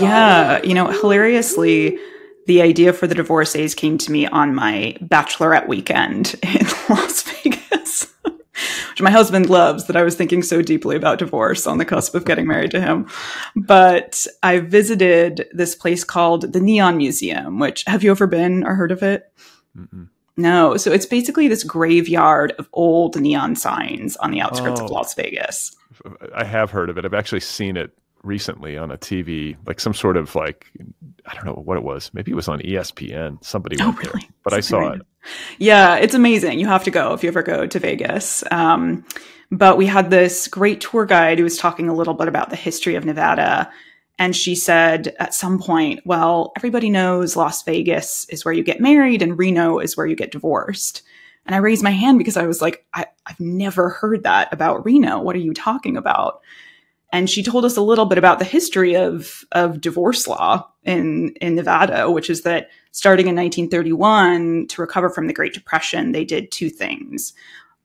Yeah, hilariously, the idea for the divorcees came to me on my bachelorette weekend in Las Vegas, which my husband loves, that I was thinking so deeply about divorce on the cusp of getting married to him. But I visited this place called the Neon Museum, which, have you ever been or heard of it? Mm-mm. No. So it's basically this graveyard of old neon signs on the outskirts of Las Vegas. I have heard of it. I've actually seen it recently on a TV, like some sort of I don't know what it was. Maybe it was on ESPN. Somebody went there, but I saw it. Yeah, it's amazing. You have to go if you ever go to Vegas. But we had this great tour guide who was talking a little bit about the history of Nevada. And she said at some point, well, everybody knows Las Vegas is where you get married and Reno is where you get divorced. And I raised my hand because I was like, I've never heard that about Reno. What are you talking about? And she told us a little bit about the history of divorce law in Nevada, which is that starting in 1931, to recover from the Great Depression, they did two things.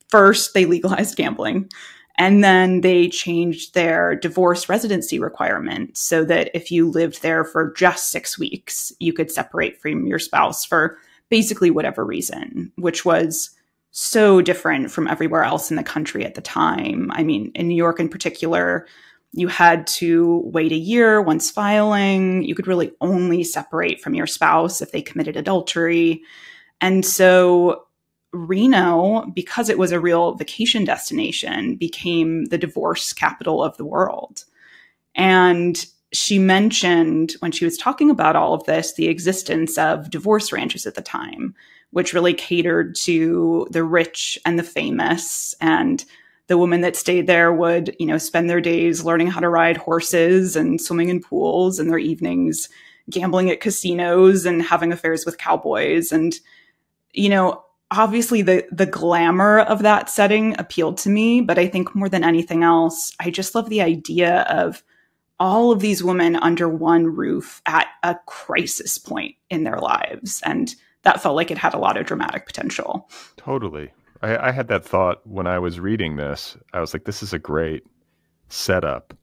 First, they legalized gambling. And then they changed their divorce residency requirement so that if you lived there for just 6 weeks, you could separate from your spouse for basically whatever reason, which was so different from everywhere else in the country at the time. I mean, in New York in particular, you had to wait a year once filing. You could really only separate from your spouse if they committed adultery. And so Reno, because it was a real vacation destination, became the divorce capital of the world. And she mentioned, when she was talking about all of this, the existence of divorce ranches at the time, which really catered to the rich and the famous. And the women that stayed there would, spend their days learning how to ride horses and swimming in pools, and their evenings gambling at casinos and having affairs with cowboys. And, obviously the glamour of that setting appealed to me, but I think more than anything else, I just love the idea of all of these women under one roof at a crisis point in their lives. And that felt like it had a lot of dramatic potential. Totally. I had that thought when I was reading this. I was like, this is a great setup.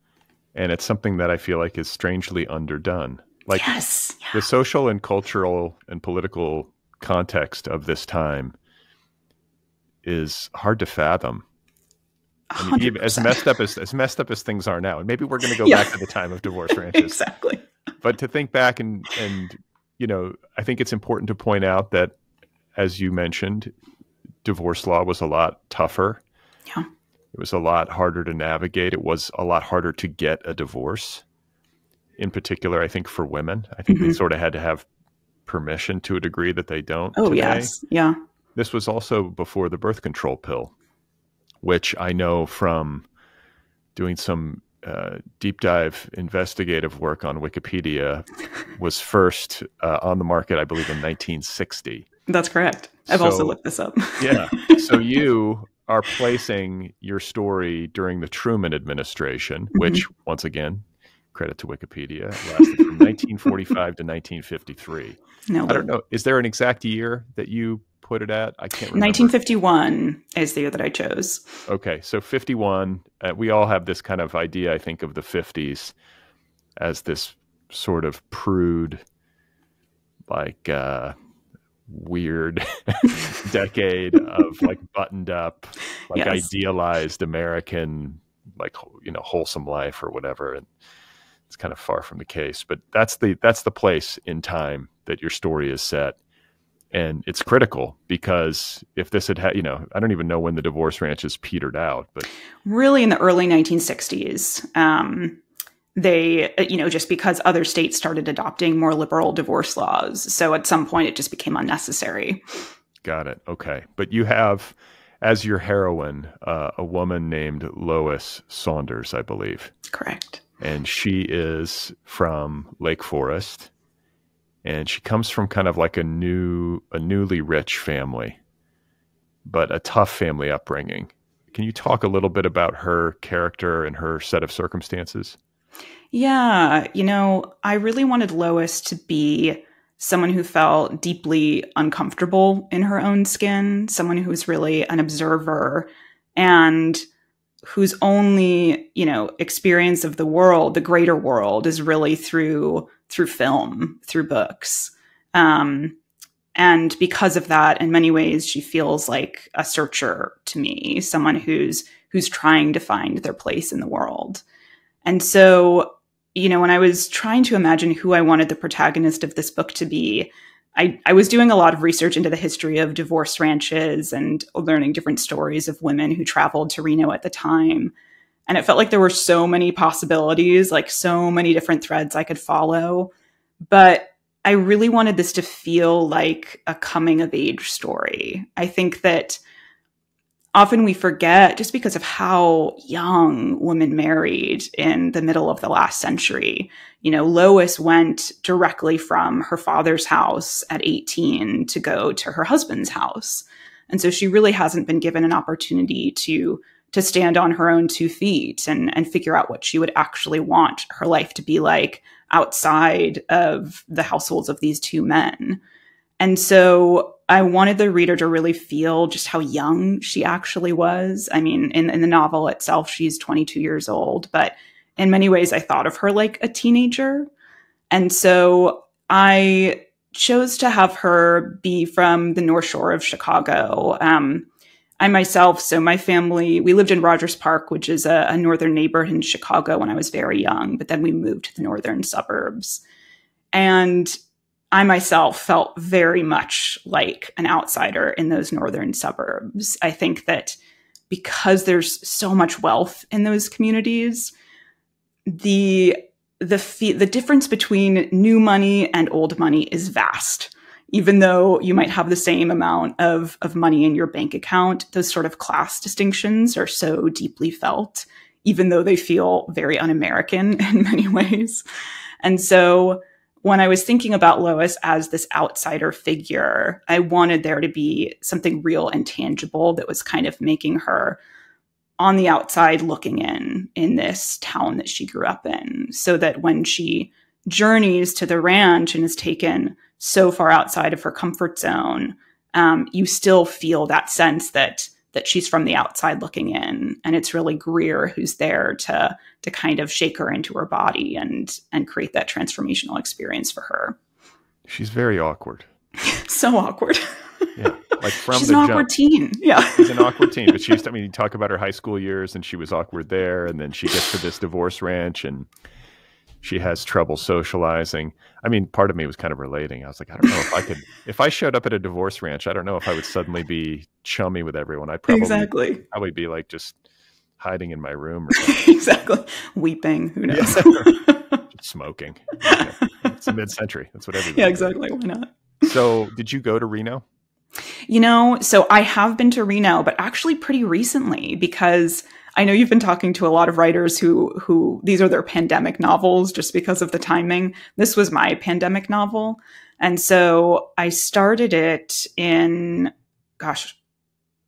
And it's something that I feel like is strangely underdone. Like, yes, yeah. The social and cultural and political context of this time is hard to fathom. I mean, even as messed up as things are now, and maybe we're going to go back to the time of divorce ranches. Exactly. But to think back and I think it's important to point out that, as you mentioned, divorce law was a lot tougher. Yeah. It was a lot harder to navigate. It was a lot harder to get a divorce. In particular, I think for women, I think they sort of had to have permission to a degree that they don't today. Yes. Yeah. This was also before the birth control pill, which I know from doing some deep dive investigative work on Wikipedia was first on the market, I believe, in 1960. That's correct. I've also looked this up. Yeah. So you are placing your story during the Truman administration, which, once again, credit to Wikipedia, lasted from 1945 to 1953. No, I don't know. Is there an exact year that you put it at? I can't remember. 1951 is the year that I chose. Okay. So 51, we all have this kind of idea, I think, of the 50s as this sort of prude, weird decade of buttoned up, idealized American, wholesome life or whatever. And it's kind of far from the case, but that's the place in time that your story is set. And it's critical because if this had I don't even know when the divorce ranches petered out, but really in the early 1960s, they, just because other states started adopting more liberal divorce laws. So at some point it just became unnecessary. Got it. Okay. But you have, as your heroine, a woman named Lois Saunders, I believe. Correct. And she is from Lake Forest, and she comes from kind of like a newly rich family, but a tough family upbringing. Can you talk a little bit about her character and her set of circumstances? Yeah. I really wanted Lois to be someone who felt deeply uncomfortable in her own skin, someone who was really an observer and whose only, experience of the world, the greater world, is really through film, through books. And because of that, in many ways, she feels like a searcher to me, someone who's trying to find their place in the world. And so, when I was trying to imagine who I wanted the protagonist of this book to be, I was doing a lot of research into the history of divorce ranches and learning different stories of women who traveled to Reno at the time. And it felt like there were so many possibilities, like so many different threads I could follow. But I really wanted this to feel like a coming of age story. I think that often we forget, just because of how young women married in the middle of the last century. Lois went directly from her father's house at 18 to go to her husband's house. And so she really hasn't been given an opportunity to stand on her own 2 feet and figure out what she would actually want her life to be like outside of the households of these 2 men. And so I wanted the reader to really feel just how young she actually was. I mean, in the novel itself, she's 22 years old, but in many ways I thought of her like a teenager. And so I chose to have her be from the North Shore of Chicago. I myself, so my family, we lived in Rogers Park, which is a northern neighborhood in Chicago when I was very young, but then we moved to the northern suburbs. And I myself felt very much like an outsider in those northern suburbs. I think that because there's so much wealth in those communities, the difference between new money and old money is vast. Even though you might have the same amount of money in your bank account, those sort of class distinctions are so deeply felt, even though they feel very un-American in many ways. And so when I was thinking about Lois as this outsider figure, I wanted there to be something real and tangible that was kind of making her on the outside looking in this town that she grew up in, so that when she journeys to the ranch and is taken so far outside of her comfort zone, you still feel that sense that she's from the outside looking in. And it's really Greer who's there to kind of shake her into her body and create that transformational experience for her. She's very awkward. So awkward. Yeah. Like from she's the an awkward teen. Yeah. She's an awkward teen, but you talk about her high school years and she was awkward there. And then she gets to this divorce ranch and she has trouble socializing. I mean, part of me was kind of relating. I was like, I don't know if I showed up at a divorce ranch, I don't know if I would suddenly be chummy with everyone. I'd probably be like just hiding in my room. Or something. Exactly. Weeping. Who knows? Yeah. Just smoking. Yeah. It's a mid-century. That's what everybody. Yeah, exactly. Why not? So did you go to Reno? So I have been to Reno, but actually pretty recently, because I know you've been talking to a lot of writers who these are their pandemic novels just because of the timing. This was my pandemic novel. And so I started it in,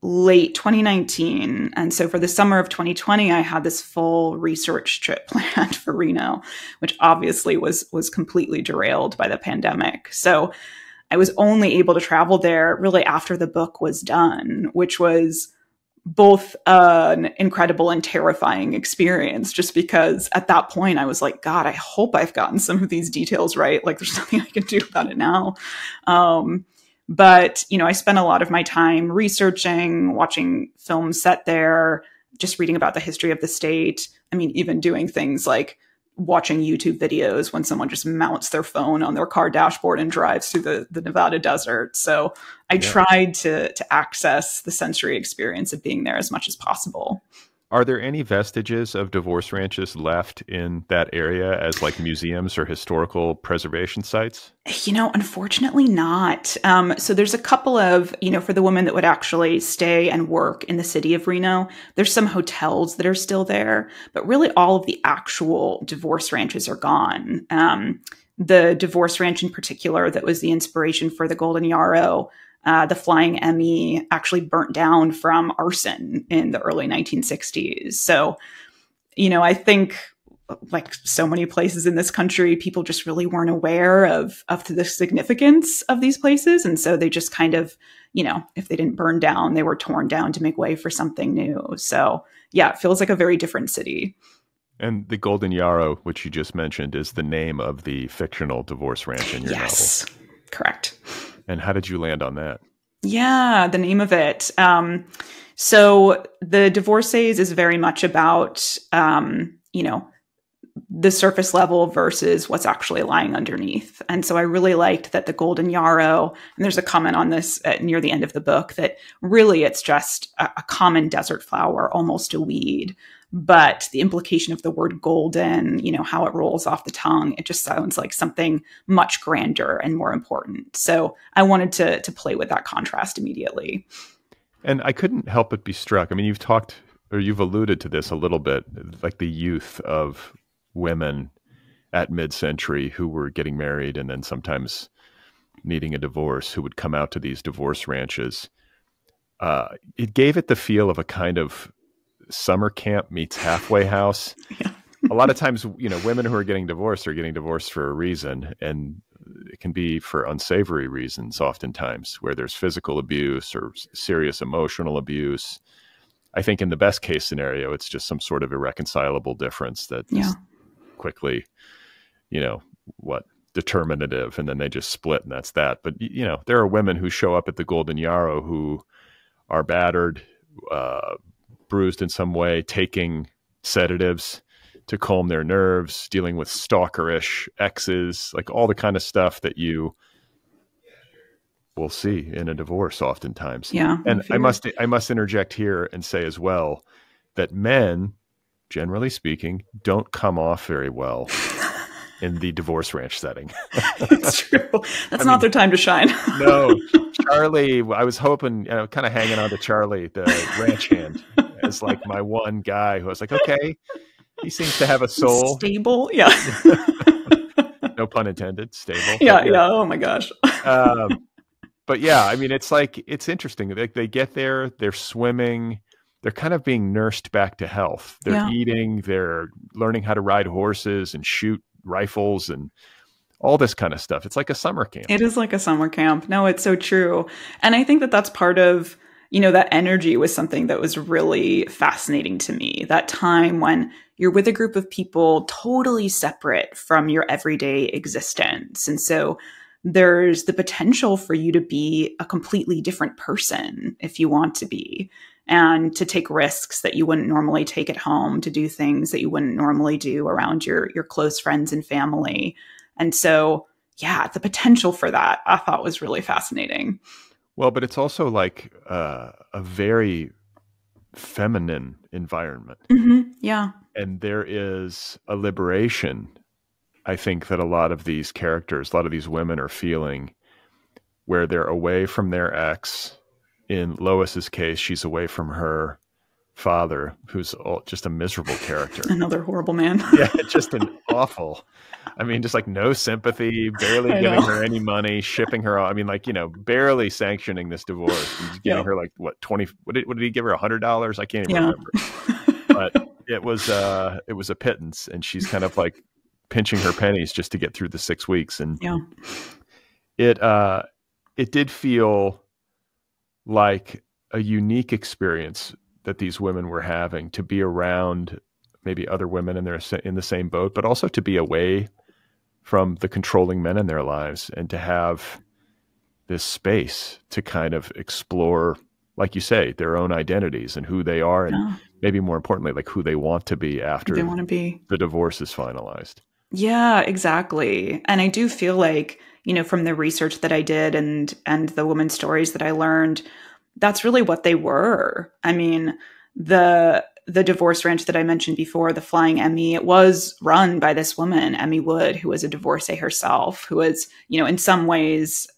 late 2019. And so for the summer of 2020, I had this full research trip planned for Reno, which obviously was completely derailed by the pandemic. So I was only able to travel there really after the book was done, which was both an incredible and terrifying experience, just because at that point I was like, God, I hope I've gotten some of these details right. Like there's nothing I can do about it now. But, I spent a lot of my time researching, watching films set there, just reading about the history of the state. I mean, even doing things like watching YouTube videos when someone just mounts their phone on their car dashboard and drives through the Nevada desert. So I tried to access the sensory experience of being there as much as possible. Are there any vestiges of divorce ranches left in that area as like museums or historical preservation sites? Unfortunately not. So there's a couple of, for the women that would actually stay and work in the city of Reno, there's some hotels that are still there, but really all of the actual divorce ranches are gone. The divorce ranch in particular that was the inspiration for the Golden Yarrow, the Flying Emmy, actually burnt down from arson in the early 1960s. So, I think like so many places in this country, people just really weren't aware of the significance of these places. And so they just kind of, if they didn't burn down, they were torn down to make way for something new. So yeah, it feels like a very different city. And the Golden Yarrow, which you just mentioned, is the name of the fictional divorce ranch in your novel. Yes, correct. And how did you land on that? Yeah, the name of it. So the Divorcees is very much about, the surface level versus what's actually lying underneath. And so I really liked that the Golden Yarrow, and there's a comment on this near the end of the book, that really it's just a common desert flower, almost a weed. But the implication of the word golden, how it rolls off the tongue, it just sounds like something much grander and more important. So I wanted to play with that contrast immediately. And I couldn't help but be struck. I mean, you've alluded to this a little bit, like the youth of women at mid-century who were getting married and then sometimes needing a divorce, who would come out to these divorce ranches. It gave it the feel of a kind of summer camp meets halfway house. Yeah. A lot of times, women who are getting divorced for a reason, and it can be for unsavory reasons oftentimes, where there's physical abuse or serious emotional abuse. I think in the best case scenario, it's just some sort of irreconcilable difference that is quickly, determinative, and then they just split, and that's that. But, there are women who show up at the Golden Yarrow who are battered, bruised in some way, taking sedatives to calm their nerves, dealing with stalkerish exes, like all the kind of stuff that you will see in a divorce oftentimes. Yeah. And I must interject here and say as well that men, generally speaking, don't come off very well in the divorce ranch setting. It's true. That's not their time to shine. No. Charlie, I was hoping, kind of hanging on to Charlie, the ranch hand, as like my one guy who I was like, okay, he seems to have a soul. Stable. Yeah. No pun intended. Stable. Yeah. Oh my gosh. But yeah, I mean, it's interesting. They get there, they're swimming, they're kind of being nursed back to health. They're eating, they're learning how to ride horses and shoot rifles and all this kind of stuff. It's like a summer camp. It is like a summer camp. No, it's so true. And I think that that's part of, that energy was something that was really fascinating to me. That time when you're with a group of people totally separate from your everyday existence. And so there's the potential for you to be a completely different person if you want to be, and to take risks that you wouldn't normally take at home, to do things that you wouldn't normally do around your close friends and family. And so, yeah, the potential for that I thought was really fascinating. Well, but it's also like a very feminine environment. Mm-hmm. Yeah. And there is a liberation, I think, that a lot of these characters, a lot of these women are feeling, where they're away from their ex. In Lois's case, she's away from her father, who's just a miserable character. Another horrible man. Yeah, just an awful. I mean, just like no sympathy, barely giving her any money, shipping her. I mean, like, barely sanctioning this divorce. He's giving her like what 20? What did he give her? $100? I can't even remember. But it was a pittance, and she's kind of like pinching her pennies just to get through the 6 weeks. And it did feel like a unique experience that these women were having, to be around maybe other women in the same boat, but also to be away from the controlling men in their lives, and to have this space to kind of explore, like you say, their own identities and who they are, and maybe more importantly, like who they want to be after the divorce is finalized. Yeah, exactly. And I do feel like, from the research that I did and the women's stories that I learned, that's really what they were. I mean, the divorce ranch that I mentioned before, the Flying Emmy, it was run by this woman, Emmy Wood, who was a divorcee herself, who was, in some ways,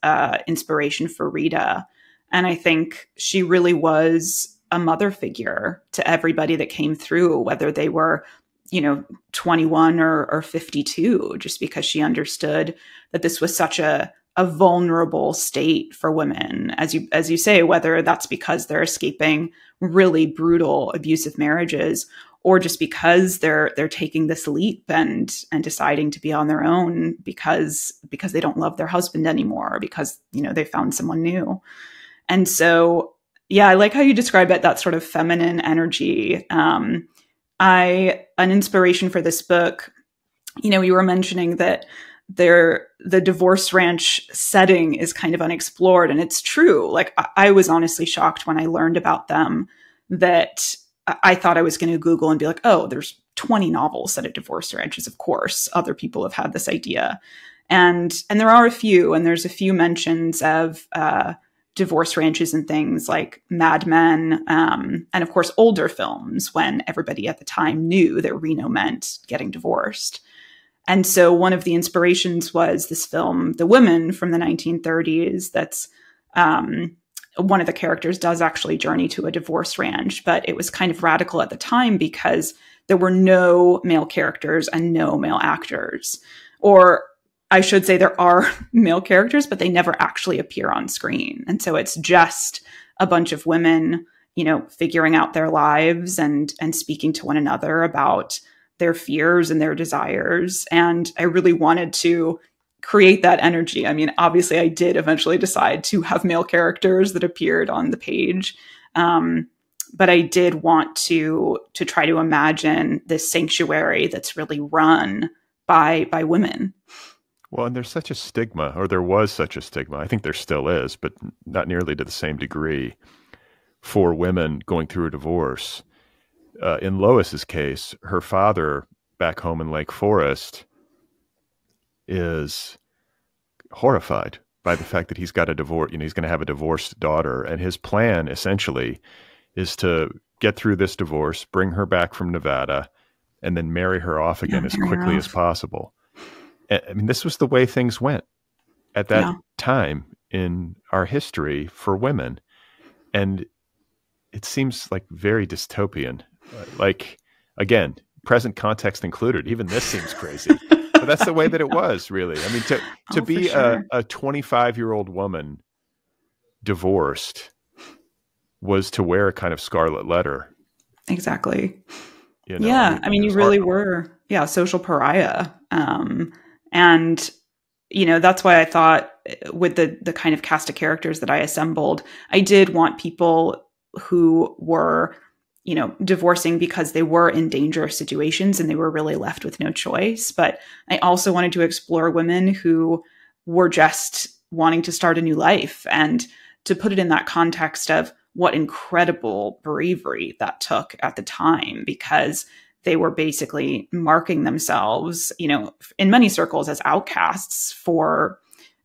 inspiration for Rita. And I think she really was a mother figure to everybody that came through, whether they were, 21 or 52, just because she understood that this was such a a vulnerable state for women, as you say, whether that's because they're escaping really brutal abusive marriages, or just because they're taking this leap and deciding to be on their own because they don't love their husband anymore, or because, you know, they found someone new. And so, yeah, I like how you describe it, that sort of feminine energy. An inspiration for this book, you know, you were mentioning that the divorce ranch setting is kind of unexplored, and it's true. Like, I was honestly shocked when I learned about them, that I thought I was going to Google and be like, oh, there's 20 novels set at divorce ranches. Of course, other people have had this idea. And there are a few, and there's a few mentions of divorce ranches and things like Mad Men, and of course, older films when everybody at the time knew that Reno meant getting divorced. And so one of the inspirations was this film, The Women, from the 1930s. That's one of the characters does actually journey to a divorce ranch, but it was kind of radical at the time because there were no male characters and no male actors. Or I should say there are male characters, but they never actually appear on screen. And so it's just a bunch of women, you know, figuring out their lives and speaking to one another about their fears and their desires. And I really wanted to create that energy. I mean, obviously I did eventually decide to have male characters that appeared on the page. But I did want to try to imagine this sanctuary that's really run by women. Well, and there's such a stigma, or there was such a stigma. I think there still is, but not nearly to the same degree, for women going through a divorce. In Lois's case, her father back home in Lake Forest is horrified by the fact that he's got a divorce, you know, he's going to have a divorced daughter. And his plan essentially is to get through this divorce, bring her back from Nevada, and then marry her off again as quickly as possible. I mean, this was the way things went at that time in our history for women. And it seems like very dystopian. Like, again, present context included. Even this seems crazy. But that's the way that it was, really. I mean, to be a 25-year-old woman divorced was to wear a kind of scarlet letter. Exactly. You know, yeah. I mean, you really were, a social pariah. And, you know, that's why I thought with the kind of cast of characters that I assembled, I did want people who were, you know, divorcing because they were in dangerous situations and they were really left with no choice. But I also wanted to explore women who were just wanting to start a new life, and to put it in that context of what incredible bravery that took at the time, because they were basically marking themselves, you know, in many circles as outcasts for,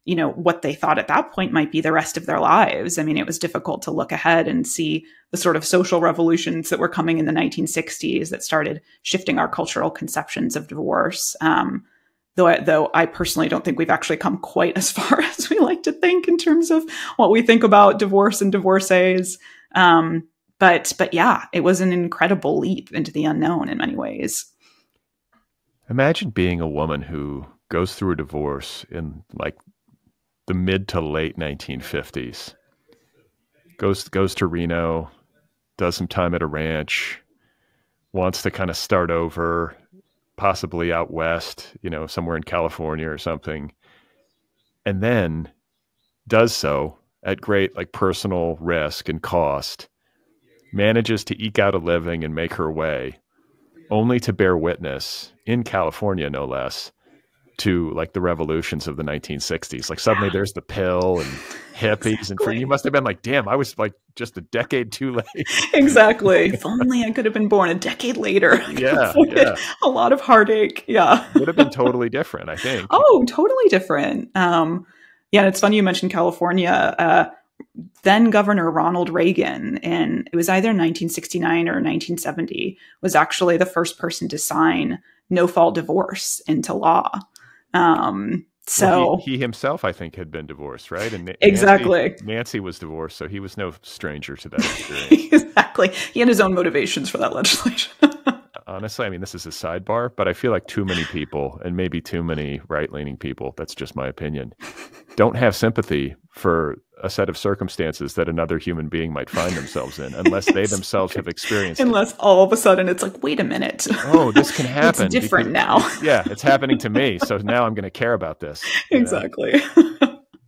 you know, what they thought at that point might be the rest of their lives. I mean, it was difficult to look ahead and see the sort of social revolutions that were coming in the 1960s that started shifting our cultural conceptions of divorce. Though I personally don't think we've actually come quite as far as we like to think in terms of what we think about divorce and divorcees. But yeah, it was an incredible leap into the unknown in many ways. Imagine being a woman who goes through a divorce in like the mid to late 1950s, goes to Reno, does some time at a ranch, wants to kind of start over, possibly out west, you know, somewhere in California or something, and then does so at great like personal risk and cost, manages to eke out a living and make her way, only to bear witness, in California no less, to like the revolutions of the 1960s. Like suddenly there's the pill and hippies. Exactly. And for you must have been like, damn, I was like just a decade too late. Exactly. If only I could have been born a decade later. Yeah. A lot of heartache. Yeah. Would have been totally different, I think. Oh, totally different. And it's funny you mentioned California. Then Governor Ronald Reagan, it was either 1969 or 1970, was actually the first person to sign no-fault divorce into law. Well, he himself, I think, had been divorced, right? And exactly. Nancy was divorced, so he was no stranger to that experience. Exactly. He had his own motivations for that legislation. honestly, I mean, this is a sidebar, but I feel like too many people, and maybe too many right-leaning people, that's just my opinion, don't have sympathy for a set of circumstances that another human being might find themselves in, unless they themselves have experienced unless all of a sudden it's like, wait a minute. Oh, this can happen. It's different now. It's happening to me. So now I'm going to care about this. Exactly.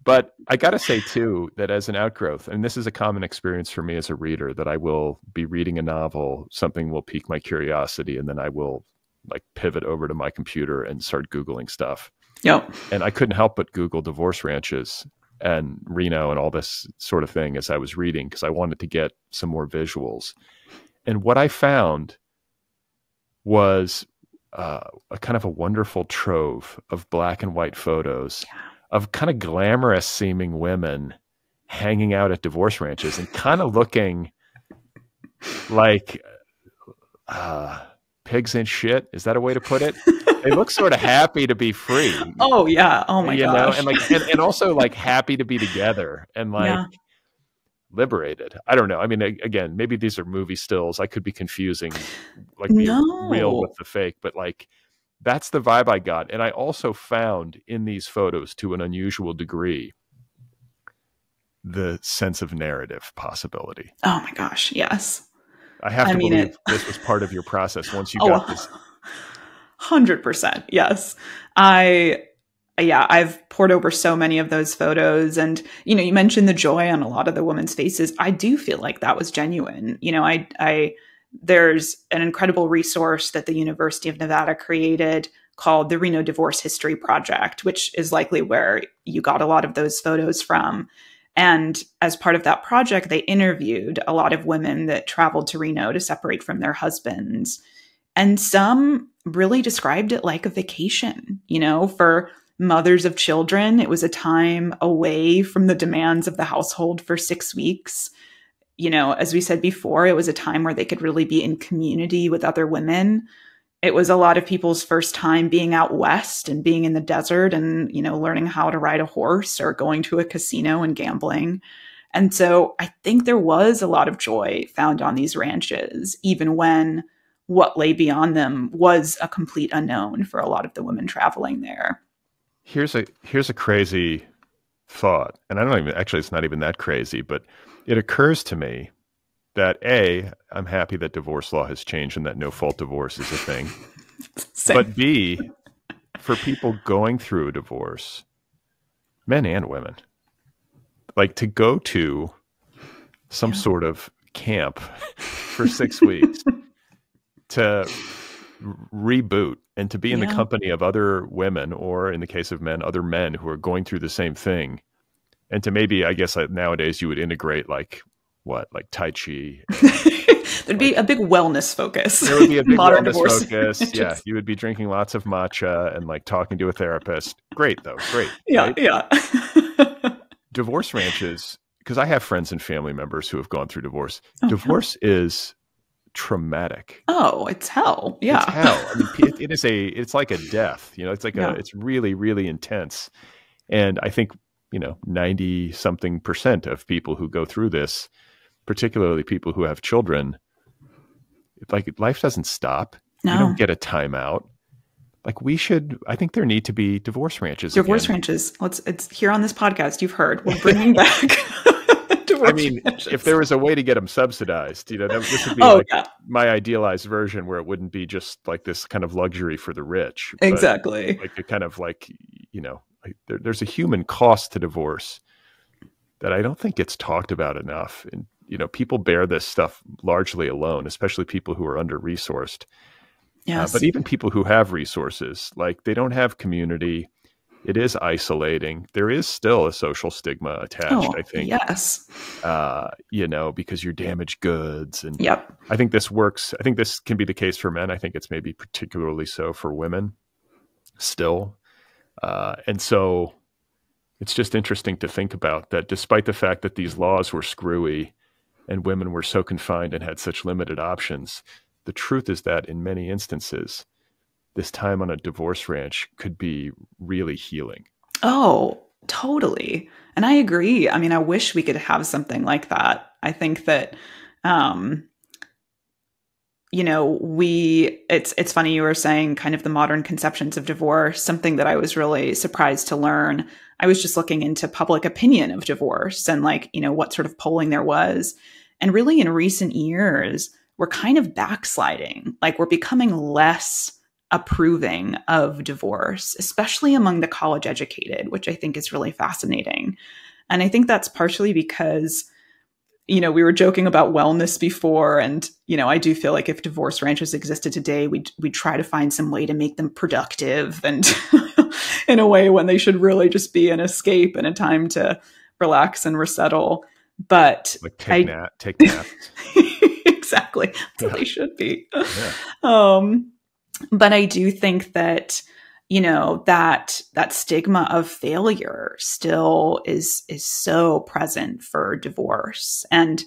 But I got to say, too, that as an outgrowth, and this is a common experience for me as a reader, that I will be reading a novel, something will pique my curiosity, and then I will like pivot over to my computer and start Googling stuff. Yep. And I couldn't help but Google divorce ranches and Reno and all this sort of thing as I was reading, because I wanted to get some more visuals. And what I found was a kind of a wonderful trove of black and white photos of kind of glamorous seeming women hanging out at divorce ranches and kind of looking like pigs in shit. Is that a way to put it? They look sort of happy to be free. Oh yeah. Oh my gosh. And like, and also like happy to be together and like liberated. I don't know. I mean, again, maybe these are movie stills. I could be confusing like the real with the fake, but like, that's the vibe I got. And I also found in these photos, to an unusual degree, the sense of narrative possibility. Oh my gosh, yes. I have to believe this was part of your process once you got this. 100%, yes. I've poured over so many of those photos. And, you know, you mentioned the joy on a lot of the women's faces. I do feel like that was genuine. You know, there's an incredible resource that the University of Nevada created called the Reno Divorce History Project, which is likely where you got a lot of those photos from. And as part of that project, they interviewed a lot of women that traveled to Reno to separate from their husbands. And some really described it like a vacation. You know, for mothers of children, it was a time away from the demands of the household for 6 weeks. You know, as we said before, it was a time where they could really be in community with other women. It was a lot of people's first time being out west and being in the desert and, you know, learning how to ride a horse or going to a casino and gambling. And so I think there was a lot of joy found on these ranches, even when what lay beyond them was a complete unknown for a lot of the women traveling there. Here's a crazy thought. And I don't even, actually, it's not even that crazy, but it occurs to me that A, I'm happy that divorce law has changed and that no-fault divorce is a thing. But B, for people going through a divorce, men and women, like to go to some sort of camp for 6 weeks to reboot and to be in the company of other women, or in the case of men, other men who are going through the same thing. And to maybe, I guess nowadays you would integrate like Tai Chi. There'd be a big wellness focus. There would be a big wellness focus. Yeah. You would be drinking lots of matcha and like talking to a therapist. Great though. Great. Yeah. Right? Yeah. Divorce ranches, because I have friends and family members who have gone through divorce. Divorce is traumatic. Oh, it's hell. Yeah. It's hell. I mean, it's like a death, you know, it's like it's really, really intense. And I think, you know, 90-something% of people who go through this, particularly people who have children, like life doesn't stop. No. You don't get a timeout. Like I think there need to be divorce ranches. Divorce ranches. It's here on this podcast. You've heard. We're bringing back divorce ranches. If there was a way to get them subsidized, you know, this would be my idealized version where it wouldn't be just like this kind of luxury for the rich. Exactly. Like a kind of like, you know, like there's a human cost to divorce that I don't think gets talked about enough. And, you know, people bear this stuff largely alone, especially people who are under-resourced. Yes. But even people who have resources, like they don't have community. It is isolating. There is still a social stigma attached, I think. Yes. You know, because you're damaged goods. And yep. I think this works. I think this can be the case for men. I think it's maybe particularly so for women still. And so it's just interesting to think about that despite the fact that these laws were screwy and women were so confined and had such limited options, the truth is that in many instances, this time on a divorce ranch could be really healing. Oh, totally. And I agree. I mean, I wish we could have something like that. I think that it's funny you were saying kind of the modern conceptions of divorce, something that I was really surprised to learn. I was just looking into public opinion of divorce and what sort of polling there was. And really in recent years, we're kind of backsliding. Like we're becoming less approving of divorce, especially among the college educated, which I think is really fascinating. And I think that's partially because we were joking about wellness before. And, I do feel like if divorce ranches existed today, we'd try to find some way to make them productive and in a way when they should really just be an escape and a time to relax and resettle. But like take naps. Exactly. That's what they should be. Yeah. But I do think that, that stigma of failure still is so present for divorce. And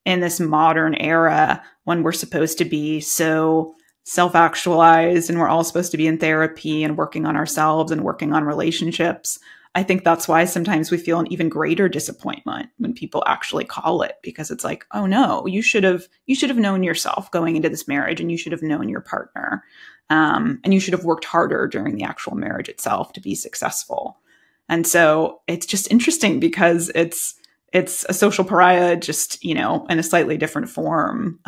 in this modern era, when we're supposed to be so self-actualized and we're all supposed to be in therapy and working on ourselves and working on relationships, I think that's why sometimes we feel an even greater disappointment when people actually call it, because it's like, oh no, you should have known yourself going into this marriage, and you should have known your partner. And you should have worked harder during the actual marriage itself to be successful. And so it's just interesting because it's a social pariah, just, in a slightly different form.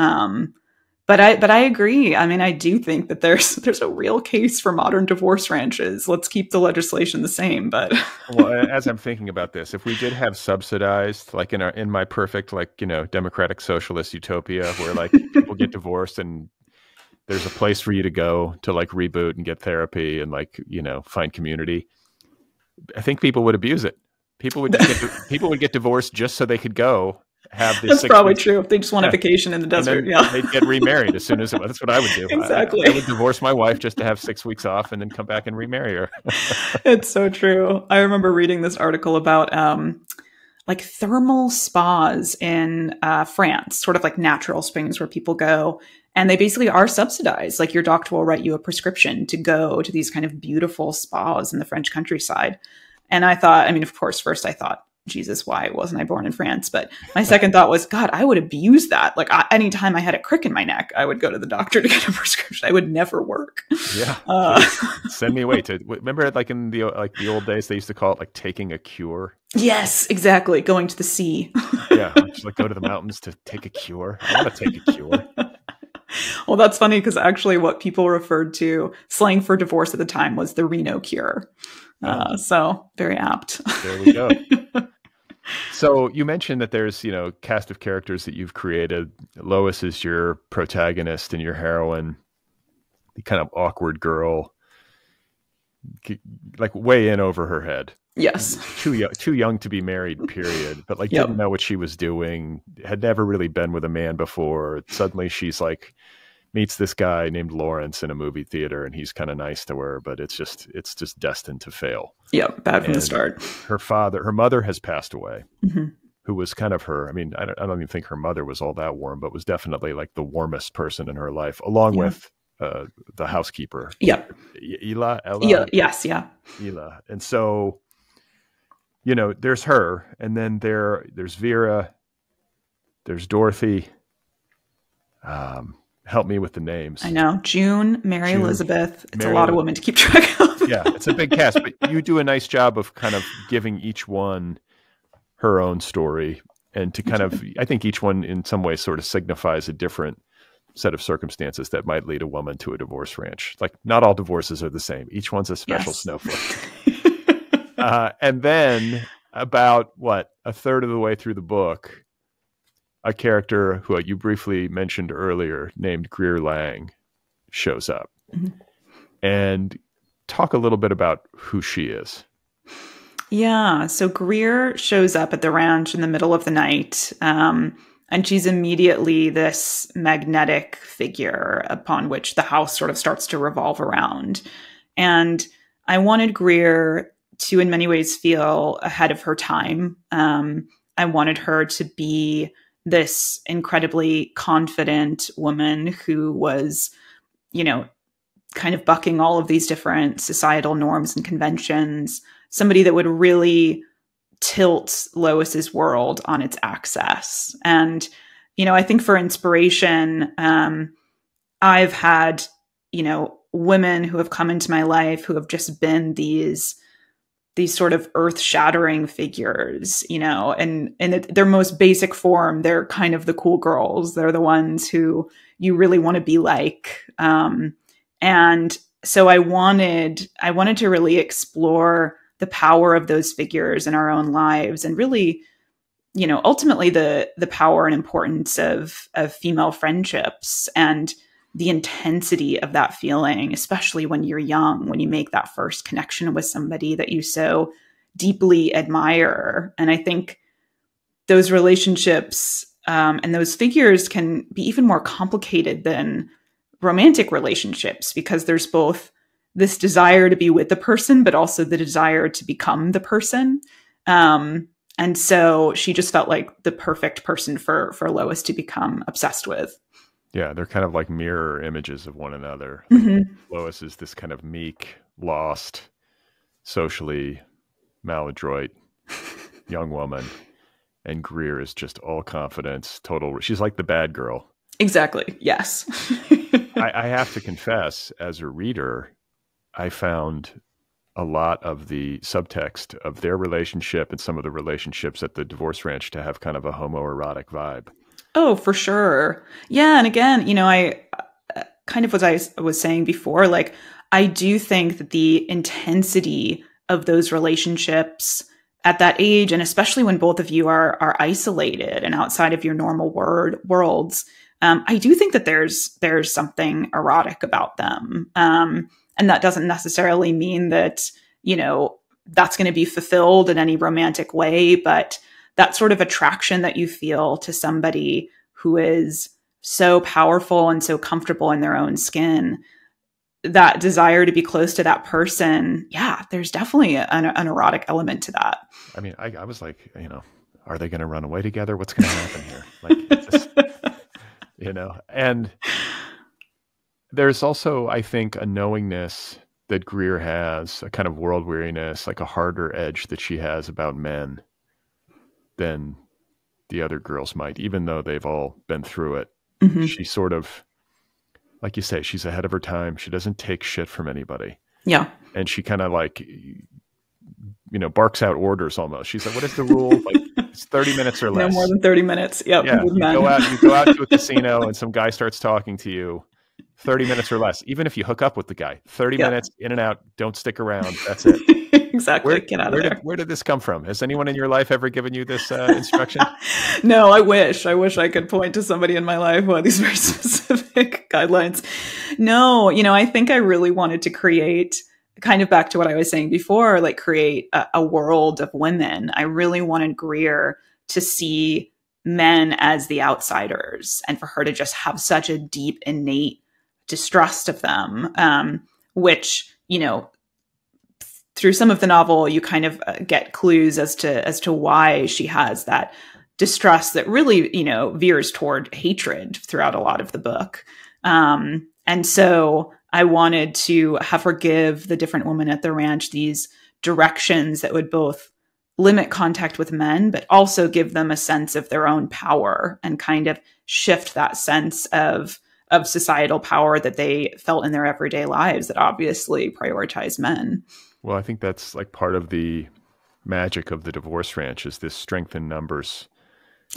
But I agree. I mean, I do think that there's a real case for modern divorce ranches. Let's keep the legislation the same. But well, as I'm thinking about this, if we did have subsidized, like in my perfect, democratic socialist utopia, where people get divorced and there's a place for you to go to reboot and get therapy and find community, I think people would abuse it. People would get divorced just so they could go have this. That's probably true. If they just want a vacation in the desert, they'd get remarried as soon as that's what I would do. Exactly. I would divorce my wife just to have 6 weeks off and then come back and remarry her. It's so true. I remember reading this article about thermal spas in France, sort of like natural springs where people go. And they basically are subsidized. Like your doctor will write you a prescription to go to these kind of beautiful spas in the French countryside. And I thought, of course, first I thought, Jesus, why wasn't I born in France? But my second thought was, God, I would abuse that. Anytime I had a crick in my neck, I would go to the doctor to get a prescription. I would never work. Yeah. Send me away remember in the old days, they used to call it taking a cure. Yes, exactly. Going to the sea. Yeah. Just go to the mountains to take a cure. I want to take a cure. Well, that's funny because actually what people referred to, slang for divorce at the time, was the Reno cure. So very apt. There we go. So you mentioned that there's, cast of characters that you've created. Lois is your protagonist and your heroine, the kind of awkward girl, way in over her head. Yes. Too young to be married, period. But didn't know what she was doing, had never really been with a man before. Suddenly she's meets this guy named Lawrence in a movie theater, and he's kind of nice to her, but it's just destined to fail. Yep, bad from the start. Her mother has passed away, who was kind of her. I don't even think her mother was all that warm, but was definitely the warmest person in her life, along with the housekeeper. Yep. Ella? Yes, yeah. Ella. And so, there's her, and then there's Vera, there's Dorothy. Help me with the names. I know. June, Mary Elizabeth. It's a lot of women to keep track of. Yeah, it's a big cast, but you do a nice job of kind of giving each one her own story, and to kind of, I think each one in some way sort of signifies a different set of circumstances that might lead a woman to a divorce ranch. Not all divorces are the same. Each one's a special snowflake. And then about a third of the way through the book, a character who you briefly mentioned earlier named Greer Lang shows up. And talk a little bit about who she is. Yeah. So Greer shows up at the ranch in the middle of the night. And she's immediately this magnetic figure upon which the house sort of starts to revolve around. And I wanted Greer to, in many ways, feel ahead of her time. I wanted her to be this incredibly confident woman who was, kind of bucking all of these different societal norms and conventions, somebody that would really tilt Lois's world on its axis. And, I think for inspiration, I've had, women who have come into my life who have just been these sort of earth-shattering figures, and in their most basic form, they're kind of the cool girls. They're the ones who you really want to be like. And so I wanted to really explore the power of those figures in our own lives, and really, ultimately the power and importance of female friendships, and the intensity of that feeling, especially when you're young, when you make that first connection with somebody that you so deeply admire. And I think those relationships and those figures can be even more complicated than romantic relationships, because there's both this desire to be with the person, but also the desire to become the person. And so she just felt like the perfect person for Lois to become obsessed with. Yeah, they're kind of like mirror images of one another. Lois is this kind of meek, lost, socially maladroit young woman, and Greer is just all confidence, total. She's like the bad girl. Exactly. Yes. I have to confess, as a reader, I found a lot of the subtext of their relationship and some of the relationships at the divorce ranch to have kind of a homoerotic vibe. Oh, for sure. Yeah. And again, I kind of, what I was saying before, like, I do think that the intensity of those relationships at that age, and especially when both of you are isolated and outside of your normal worlds, I do think that there's something erotic about them. And that doesn't necessarily mean that, that's going to be fulfilled in any romantic way, but that sort of attraction that you feel to somebody who is so powerful and so comfortable in their own skin, that desire to be close to that person. Yeah, there's definitely an erotic element to that. I mean, I was like, are they going to run away together? What's going to happen here? Like, just, and there's also, I think, a knowingness that Greer has, a kind of world weariness, like a harder edge that she has about men than the other girls might, even though they've all been through it. She sort of, like you say, she's ahead of her time. She doesn't take shit from anybody. Yeah. And she kind of like, barks out orders almost. She's like, what is the rule? Like, it's 30 minutes or less. No more than 30 minutes. Yep. Yeah. You go out to a casino and some guy starts talking to you. 30 minutes or less. Even if you hook up with the guy, 30 minutes in and out, don't stick around. That's it. Exactly. Get out of there. Where did this come from? Has anyone in your life ever given you this instruction? No, I wish I could point to somebody in my life who had these very specific guidelines. No, I think I really wanted to create, kind of back to what I was saying before, like create a world of women. I really wanted Greer to see men as the outsiders, and for her to just have such a deep, innate distrust of them, which, through some of the novel, you kind of get clues as to why she has that distrust that really, veers toward hatred throughout a lot of the book. And so I wanted to have her give the different women at the ranch these directions that would both limit contact with men, but also give them a sense of their own power, and kind of shift that sense of societal power that they felt in their everyday lives that obviously prioritize men. Well, I think that's like part of the magic of the divorce ranch, is this strength in numbers.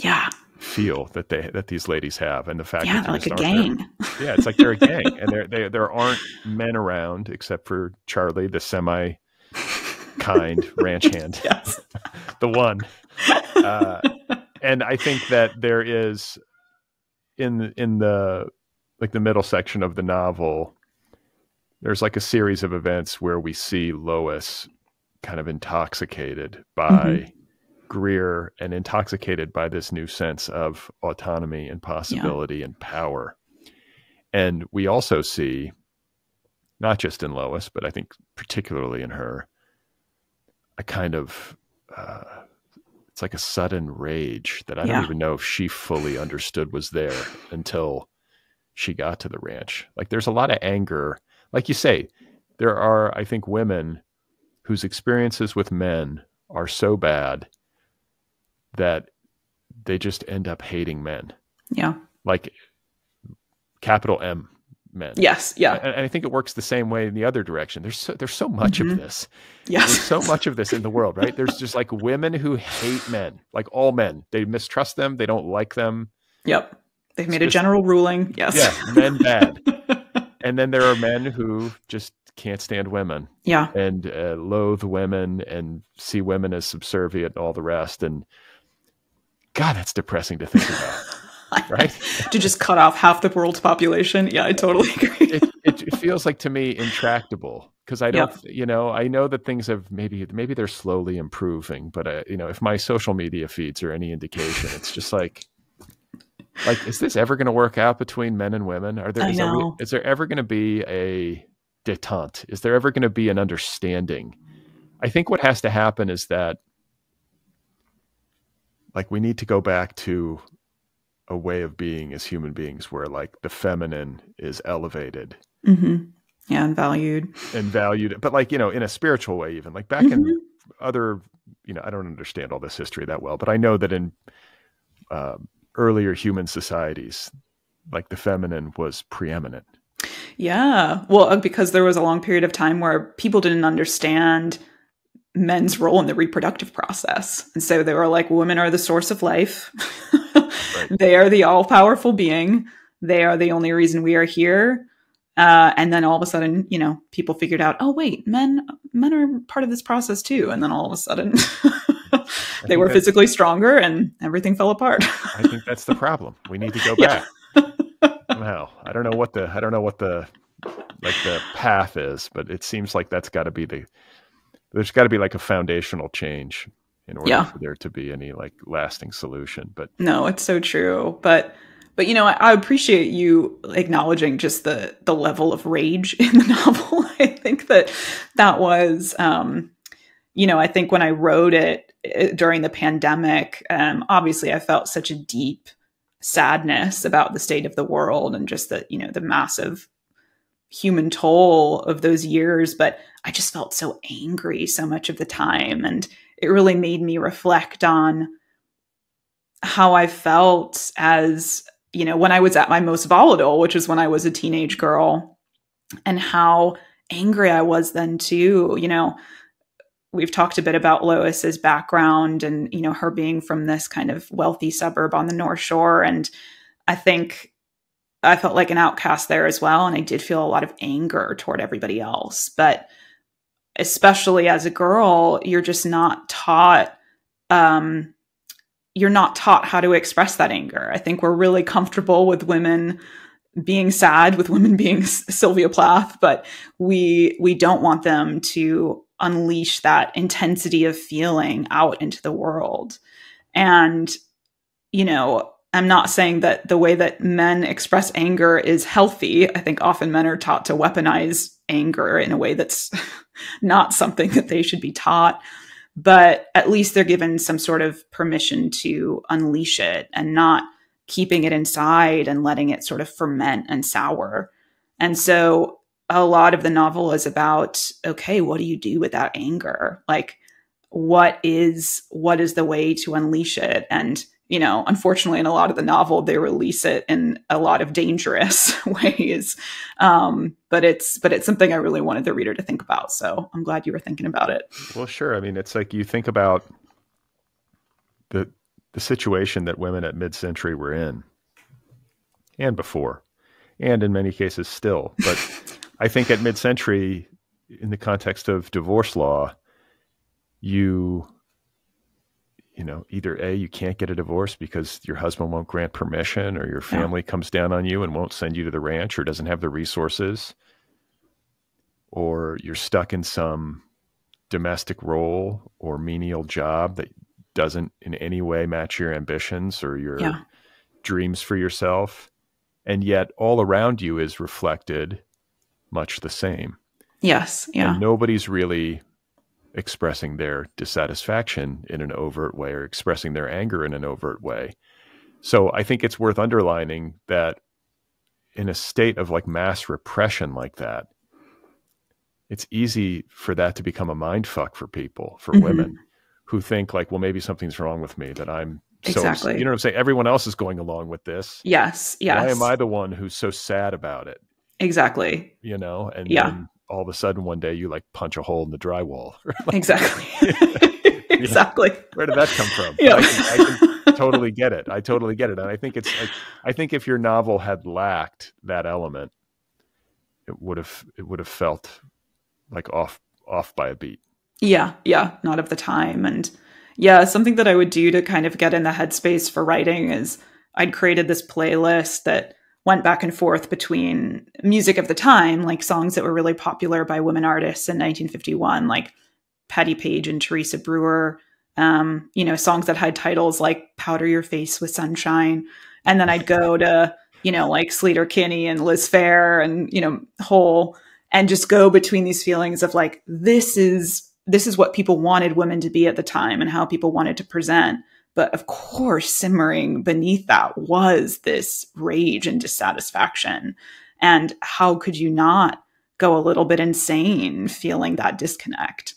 Yeah. Feel that these ladies have, and the fact that they're like a gang. Yeah, it's like they're a gang, and there aren't men around except for Charlie, the semi-kind ranch hand. Yes. The one. And I think that there is in the like the middle section of the novel, there's like a series of events where we see Lois kind of intoxicated by Greer, and intoxicated by this new sense of autonomy and possibility and power. And we also see, not just in Lois, but I think particularly in her, a kind of, it's like a sudden rage that I don't even know if she fully understood was there until she got to the ranch. Like, there's a lot of anger. Like you say, there are, I think, women whose experiences with men are so bad that they just end up hating men. Yeah. Like, capital M, men. Yes. Yeah. And I think it works the same way in the other direction. There's so much of this. Yes. There's so much of this in the world, right? There's just like women who hate men, like all men. They mistrust them. They don't like them. Yep. They've made a general ruling. Yes. Yeah. Men bad. And then there are men who just can't stand women. Yeah. And loathe women and see women as subservient and all the rest. And God, that's depressing to think about. Right? To just cut off half the world's population. Yeah, I totally agree. It feels like to me intractable, because I don't, I know that things have maybe they're slowly improving, but if my social media feeds are any indication, it's just like, is this ever going to work out between men and women? Is there ever going to be a détente? Is there ever going to be an understanding? I think what has to happen is that, like, we need to go back to a way of being as human beings where, like, the feminine is elevated. Mm-hmm. Yeah, and valued. But, like, in a spiritual way, even like back in other, I don't understand all this history that well, but I know that in earlier human societies, like, the feminine was preeminent. Yeah. Well, because there was a long period of time where people didn't understand men's role in the reproductive process. And so they were like, women are the source of life. Right. They are the all-powerful being. They are the only reason we are here. And then all of a sudden, people figured out, oh, wait, men are part of this process too. And then all of a sudden they were physically stronger and everything fell apart. I think that's the problem. We need to go back. Somehow. I don't know what the path is, but it seems like there's got to be like a foundational change in order for there to be any, like, lasting solution. But no, it's so true. But I appreciate you acknowledging just the level of rage in the novel. I think that was, I think when I wrote it during the pandemic, obviously I felt such a deep sadness about the state of the world and just the massive human toll of those years. But I just felt so angry so much of the time. And it really made me reflect on how I felt as, when I was at my most volatile, which is when I was a teenage girl, and how angry I was then too. We've talked a bit about Lois's background and, her being from this kind of wealthy suburb on the North Shore. And I think I felt like an outcast there as well. And I did feel a lot of anger toward everybody else. But especially as a girl, you're just not taught, how to express that anger. I think we're really comfortable with women being sad, with women being Sylvia Plath, but we don't want them to unleash that intensity of feeling out into the world. And, I'm not saying that the way that men express anger is healthy. I think often men are taught to weaponize anger in a way that's not something that they should be taught. But at least they're given some sort of permission to unleash it and not keeping it inside and letting it sort of ferment and sour. And so a lot of the novel is about, okay, what do you do with that anger? Like, what is the way to unleash it? And, unfortunately, in a lot of the novel, they release it in a lot of dangerous ways. But it's something I really wanted the reader to think about. So I'm glad you were thinking about it. Well, sure. I mean, it's like you think about the situation that women at mid-century were in, and before, and in many cases still. But I think at mid-century, in the context of divorce law, either A, you can't get a divorce because your husband won't grant permission, or your family comes down on you and won't send you to the ranch, or doesn't have the resources, or you're stuck in some domestic role or menial job that doesn't in any way match your ambitions or your dreams for yourself. And yet all around you is reflected much the same. Yes. Yeah. And nobody's really expressing their dissatisfaction in an overt way or expressing their anger in an overt way. So I think it's worth underlining that in a state of, like, mass repression like that, it's easy for that to become a mind fuck for people, for women who think, like, well, maybe something's wrong with me, that I'm exactly. You know what I'm saying? Everyone else is going along with this. Yes. Yes. Why am I the one who's so sad about it? Exactly. you know, and Yeah. then all of a sudden one day you like punch a hole in the drywall. Exactly. Exactly. Where did that come from? Yeah. I can totally get it. I totally get it. And I think it's like, I think if your novel had lacked that element, it would have felt like off by a beat. Yeah. Yeah. Not of the time. And yeah, something that I would do to kind of get in the headspace for writing is I'd created this playlist that went back and forth between music of the time, like songs that were really popular by women artists in 1951, like Patti Page and Teresa Brewer, you know, songs that had titles like Powder Your Face with Sunshine. And then I'd go to, you know, like Sleater Kinney and Liz Phair and, you know, Hole, and just go between these feelings of like, this is what people wanted women to be at the time and how people wanted to present. But of course, simmering beneath that was this rage and dissatisfaction. And how could you not go a little bit insane feeling that disconnect?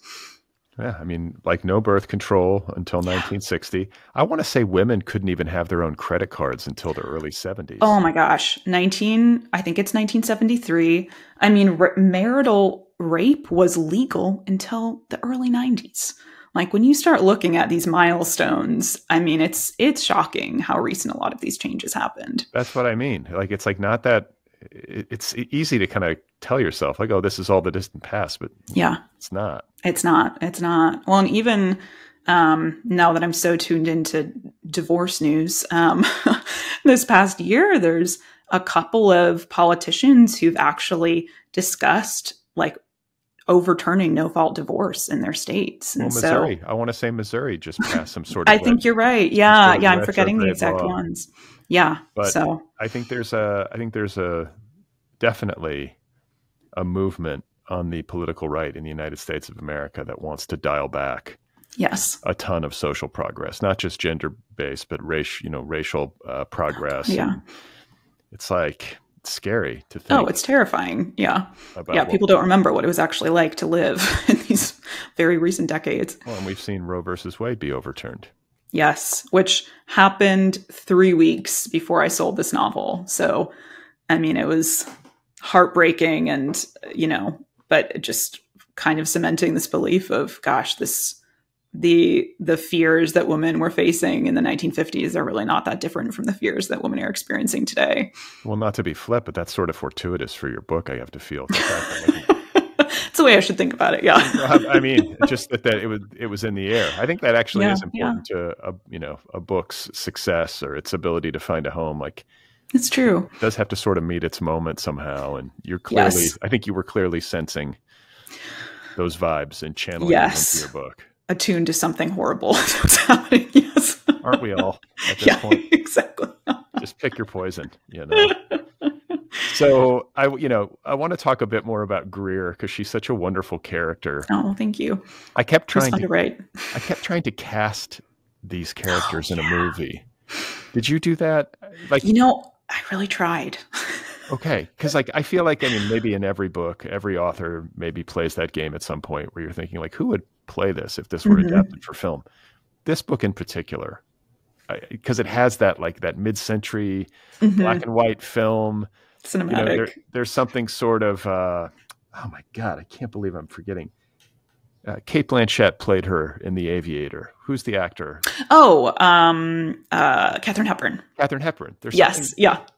Yeah, I mean, like no birth control until 1960. I want to say women couldn't even have their own credit cards until the early 70s. Oh my gosh. I think it's 1973. I mean, marital rape was legal until the early 90s. Like when you start looking at these milestones, I mean, it's shocking how recent a lot of these changes happened. That's what I mean. Like, it's like not that it's easy to kind of tell yourself like, oh, this is all the distant past, but yeah, it's not. It's not. Well, and even now that I'm so tuned into divorce news, this past year, there's a couple of politicians who've actually discussed like overturning no-fault divorce in their states. And Missouri, I want to say Missouri just passed some sort of. I think you're right. Yeah, I'm forgetting the exact ones. Yeah, but so I think there's a definitely a movement on the political right in the United States of America that wants to dial back. Yes, a ton of social progress, not just gender-based, but racial progress. Yeah, it's like. It's scary to think. Oh, it's terrifying. Yeah. Yeah. People don't remember what it was actually like to live in these very recent decades. Well, and we've seen Roe versus Wade be overturned. Yes. Which happened 3 weeks before I sold this novel. So, I mean, it was heartbreaking and, you know, but just kind of cementing this belief of, gosh, the fears that women were facing in the 1950s are really not that different from the fears that women are experiencing today. Well, not to be flip, but that's sort of fortuitous for your book, I have to feel. It's the way I should think about it. Yeah. I mean, just that it was in the air. I think that actually is important to a book's success or its ability to find a home. Like, it's true. It does have to sort of meet its moment somehow. And you're clearly, I think you were clearly sensing those vibes and channeling them into your book. Attuned to something horrible that's happening. Yes. Aren't we all at this point? Exactly. Just pick your poison, you know. So I want to talk a bit more about Greer because she's such a wonderful character. Oh, thank you. I kept trying to write. I kept trying to cast these characters in a movie. Did you do that? Like, I really tried. Okay, because like I feel like maybe in every book, every author maybe plays that game at some point where you're thinking like, who would play this if this were adapted for film? This book in particular, because it has that like that mid-century black and white film cinematic. There's something sort of oh my God, I can't believe I'm forgetting. Cate Blanchett played her in The Aviator. Who's the actor? Oh, Katharine Hepburn. Katharine Hepburn. There's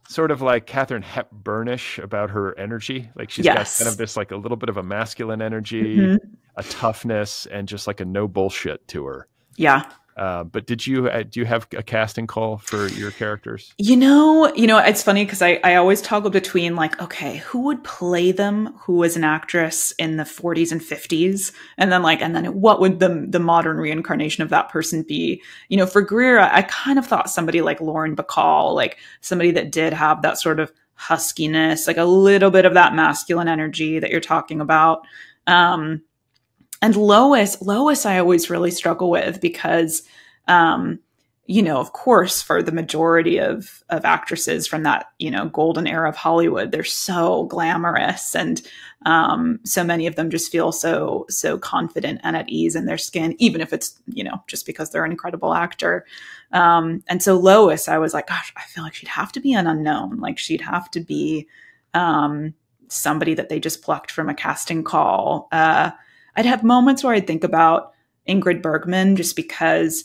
sort of like Katharine Hepburnish about her energy. Like she's got kind of this like a little bit of a masculine energy, a toughness, and just like a no bullshit to her. Yeah. But do you have a casting call for your characters? It's funny because I always toggle between like, okay, who would play them? Who was an actress in the 40s and 50s? And then what would the modern reincarnation of that person be? For Greer, I kind of thought somebody like Lauren Bacall, like somebody that did have that sort of huskiness, like a little bit of that masculine energy that you're talking about. And Lois, I always really struggle with because, of course, for the majority of actresses from that, golden era of Hollywood, they're so glamorous. And so many of them just feel so confident and at ease in their skin, even if it's, just because they're an incredible actor. And so Lois, I was like, gosh, I feel like she'd have to be an unknown. Like she'd have to be, somebody that they just plucked from a casting call. I'd have moments where I'd think about Ingrid Bergman, just because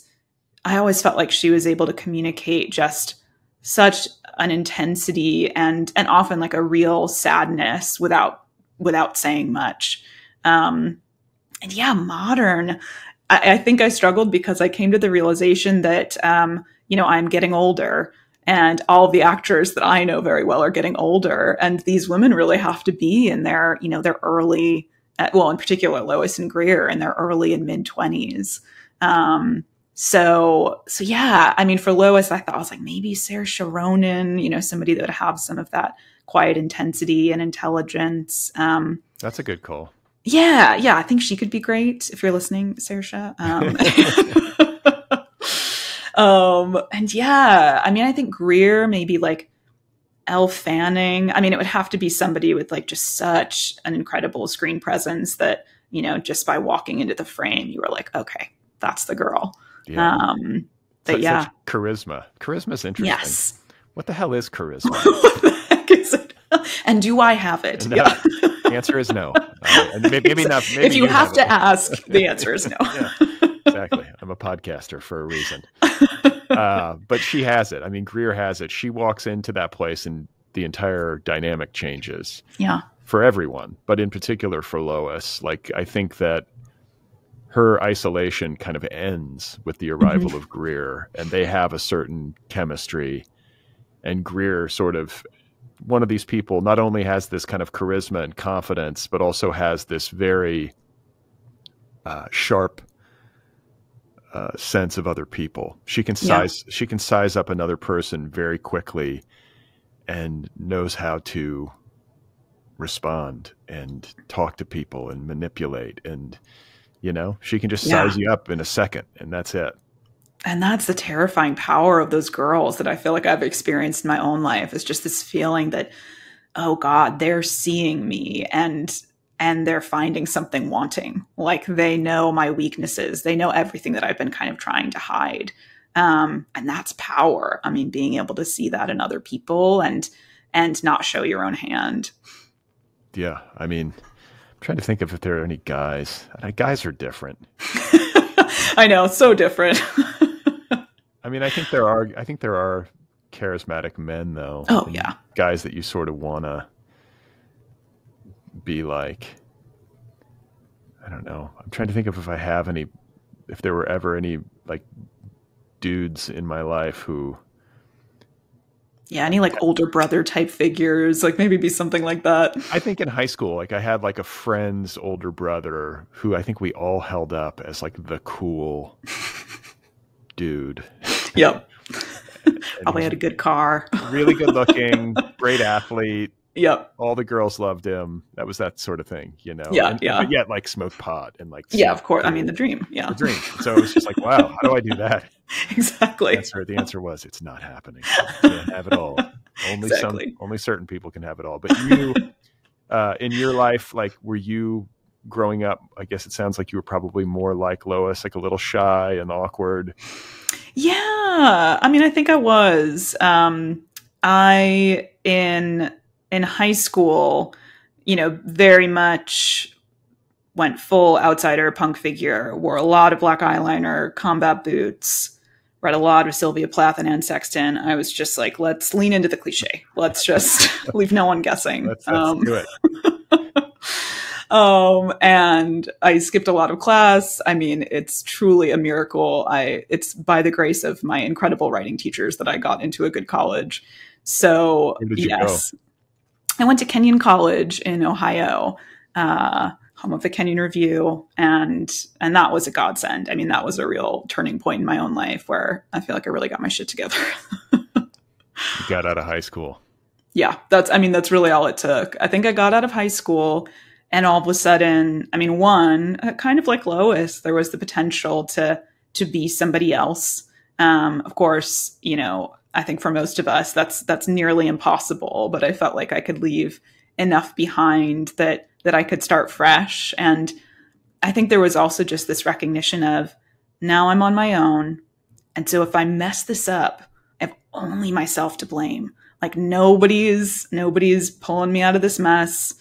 I always felt like she was able to communicate just such an intensity and often like a real sadness without saying much. And yeah, modern. I think I struggled because I came to the realization that, I'm getting older, and all of the actors that I know very well are getting older. And these women really have to be in their, their early, in particular, Lois and Greer, in their early and mid 20s. So yeah, I mean, for Lois, I was like, maybe Saoirse Ronan, somebody that would have some of that quiet intensity and intelligence. That's a good call. Yeah. I think she could be great if you're listening, Saoirse. And yeah, I mean, I think Greer, maybe like Elle Fanning. I mean, it would have to be somebody with like just such an incredible screen presence that, just by walking into the frame, you were like, okay, that's the girl. Yeah. But yeah. Such charisma. Charisma's interesting. Yes. What the hell is charisma? What the heck is it? And do I have it? No. Yeah. The answer is no. And maybe not. Maybe if you have to ask, the answer is no. Yeah, exactly. I'm a podcaster for a reason. But she has it. I mean, Greer has it. She walks into that place and the entire dynamic changes. Yeah. For everyone, but in particular for Lois. Like, I think that her isolation kind of ends with the arrival of Greer, and they have a certain chemistry. And Greer, sort of one of these people, not only has this kind of charisma and confidence, but also has this very sharp sense of other people. She can size up another person very quickly and knows how to respond and talk to people and manipulate, and she can just size you up in a second, and that's it. And that's the terrifying power of those girls that I feel like I've experienced in my own life. Is just this feeling that, oh God, they're seeing me and they're finding something wanting. Like, they know my weaknesses. They know everything that I've been kind of trying to hide. And that's power. I mean, being able to see that in other people and not show your own hand. Yeah. I mean, I'm trying to think of if there are any guys. Guys are different. I know. So different. I mean, I think there are charismatic men, though. Oh, yeah. Guys that you sort of want to be like. I don't know. I'm trying to think of if there were ever any like dudes in my life who. Yeah, any like older brother type figures, like maybe be something like that. I think in high school, like I had like a friend's older brother who I think we all held up as like the cool dude. Yep. Probably had a good car. Really good looking, great athlete. Yep. All the girls loved him. That was that sort of thing, Yeah, But yet, like, smoked pot and like. Yeah, of course. I mean, the dream. Yeah. The dream. So it was just like, wow, how do I do that? Exactly. The answer was, it's not happening. You can't have it all. Only certain people can have it all. But you, in your life, like, were you growing up? I guess it sounds like you were probably more like Lois, like a little shy and awkward. Yeah. I mean, I think I was. In high school, very much went full outsider punk figure, wore a lot of black eyeliner, combat boots, read a lot of Sylvia Plath and Anne Sexton. I was just like, let's lean into the cliche. Let's just leave no one guessing. Let's do it. And I skipped a lot of class. I mean, it's truly a miracle. It's by the grace of my incredible writing teachers that I got into a good college. So yes. I went to Kenyon College in Ohio, home of the Kenyon Review, and that was a godsend. I mean, that was a real turning point in my own life where I feel like I really got my shit together. You got out of high school. Yeah, that's really all it took. I think I got out of high school, and all of a sudden, I mean, kind of like Lois, there was the potential to be somebody else. Of course, I think for most of us, that's nearly impossible, but I felt like I could leave enough behind that I could start fresh. And I think there was also just this recognition of, now I'm on my own. And so if I mess this up, I have only myself to blame. Like nobody's pulling me out of this mess.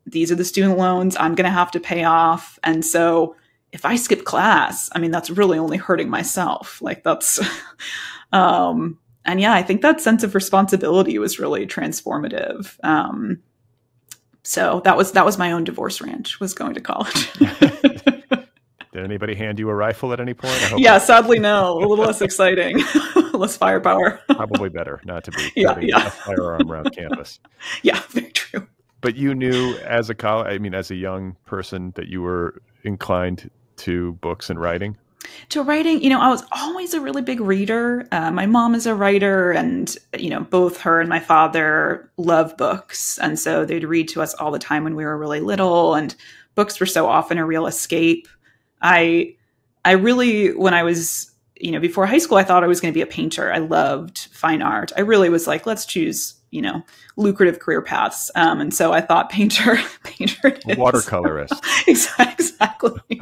These are the student loans I'm going to have to pay off. And so if I skip class, I mean, that's really only hurting myself. Like that's, and yeah, I think that sense of responsibility was really transformative. So that was my own divorce rant, was going to college. Did anybody hand you a rifle at any point? Yeah, sadly, no. A little less exciting, less firepower. Probably better not to be having a firearm around campus. Yeah, very true. But you knew as a young person that you were inclined to books and writing? To writing, I was always a really big reader. My mom is a writer, and, both her and my father love books. And so they'd read to us all the time when we were really little, and books were so often a real escape. I really, when I was, before high school, I thought I was going to be a painter. I loved fine art. I really was like, let's choose, lucrative career paths. And so I thought painter it is. Watercolorist. Exactly.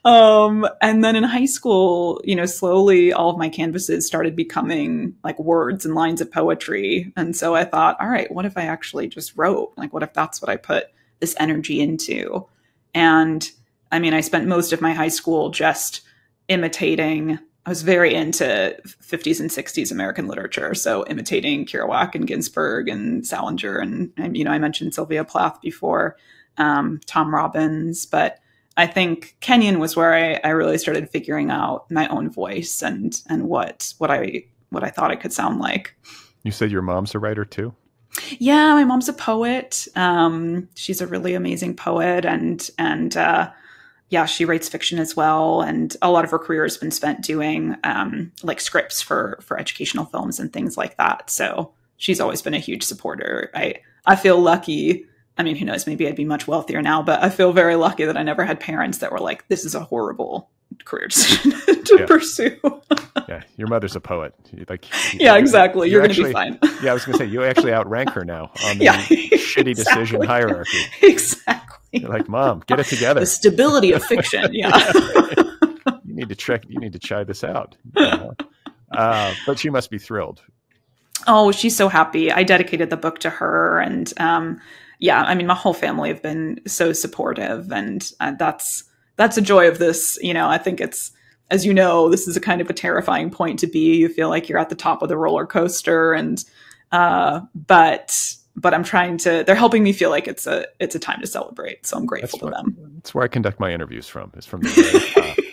And then in high school, slowly all of my canvases started becoming like words and lines of poetry. And so I thought, all right, what if I actually just wrote? Like, what if that's what I put this energy into? And I mean, I spent most of my high school just imitating. I was very into 50s and 60s American literature. So imitating Kerouac and Ginsberg and Salinger. And I mentioned Sylvia Plath before, Tom Robbins. But I think Kenyon was where I really started figuring out my own voice and what I thought I could sound like. You said your mom's a writer too? Yeah, my mom's a poet. She's a really amazing poet, and she writes fiction as well. And a lot of her career has been spent doing like scripts for educational films and things like that. So she's always been a huge supporter. I feel lucky. I mean, who knows, maybe I'd be much wealthier now, but I feel very lucky that I never had parents that were like, this is a horrible career decision to pursue. Yeah, your mother's a poet. Yeah, exactly. You're going to be fine. Yeah, I was going to say, you actually outrank her now on the shitty decision hierarchy. Exactly. You're like, Mom, get it together. The stability of fiction, yeah. You need to try this out. But she must be thrilled. Oh, she's so happy. I dedicated the book to her, and my whole family have been so supportive, and that's a joy of this. I think it's, as you know, this is a kind of a terrifying point to be. You feel like you're at the top of the roller coaster, and but I'm trying to. They're helping me feel like it's a time to celebrate. So I'm grateful to them. That's where I conduct my interviews from. Is from the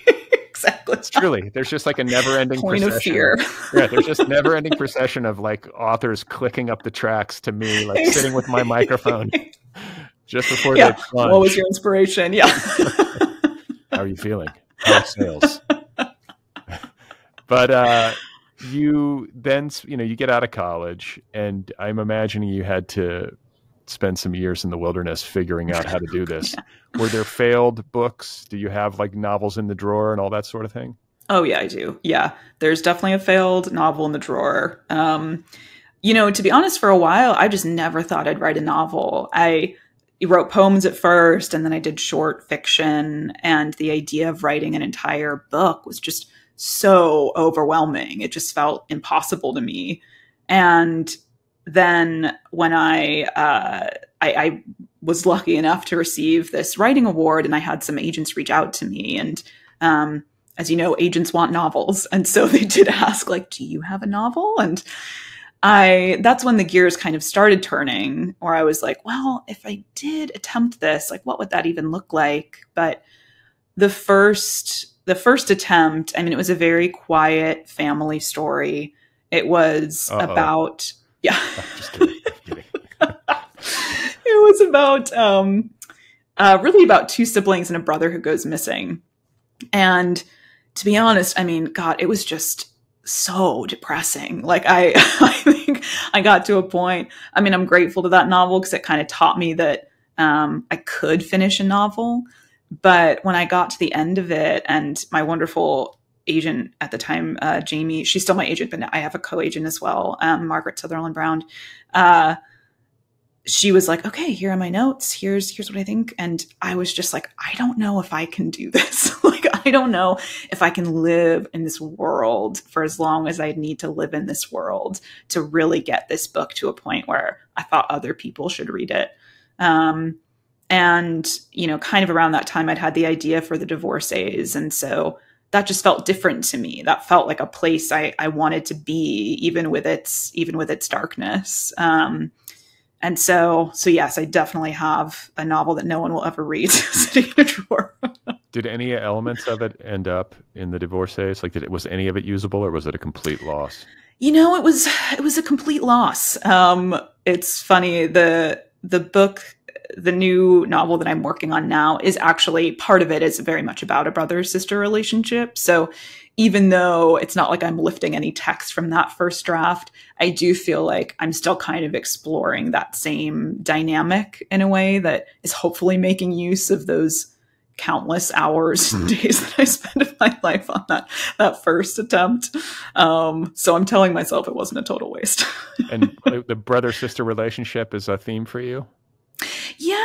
Exactly. It's truly, there's just like a never-ending point procession. Of fear. Yeah, there's just never-ending procession of like authors clicking up the tracks to me, like sitting with my microphone just before they plunge. What was your inspiration? Yeah. How are you feeling? How are sales? But you then, you get out of college, and I'm imagining you had to spend some years in the wilderness figuring out how to do this. Yeah. Were there failed books? Do you have like novels in the drawer and all that sort of thing? Oh yeah, I do. Yeah, there's definitely a failed novel in the drawer. To be honest, for a while, I just never thought I'd write a novel. I wrote poems at first, and then I did short fiction, and the idea of writing an entire book was just so overwhelming. It just felt impossible to me. And then when I was lucky enough to receive this writing award, and I had some agents reach out to me, and as you know, agents want novels. And so they did ask, like, do you have a novel? And that's when the gears kind of started turning, where I was like, well, if I did attempt this, like, what would that even look like? But the first attempt, I mean, it was a very quiet family story. It was about, just kidding. It was about, really about two siblings and a brother who goes missing. And to be honest, I mean, God, it was just so depressing. Like I think I got to a point, I mean, I'm grateful to that novel because it kind of taught me that I could finish a novel. But when I got to the end of it, and my wonderful agent at the time, Jamie, she's still my agent, but I have a co-agent as well, Margaret Sutherland Brown. She was like, okay, here are my notes. Here's what I think. And I was just like, I don't know if I can do this. Like, I don't know if I can live in this world for as long as I need to live in this world to really get this book to a point where I thought other people should read it. And, kind of around that time, I'd had the idea for the Divorcees. And so that just felt different to me. That felt like a place I wanted to be, even with its darkness. And so yes, I definitely have a novel that no one will ever read sitting in a drawer. Did any elements of it end up in the Divorcees? Like, was any of it usable, or was it a complete loss? It was a complete loss. It's funny, the book, the new novel that I'm working on now, is actually, part of it is very much about a brother-sister relationship. So even though it's not like I'm lifting any text from that first draft, I do feel like I'm still kind of exploring that same dynamic in a way that is hopefully making use of those countless hours and days that I spent in my life on that first attempt. So I'm telling myself it wasn't a total waste. And the brother-sister relationship is a theme for you? Yeah,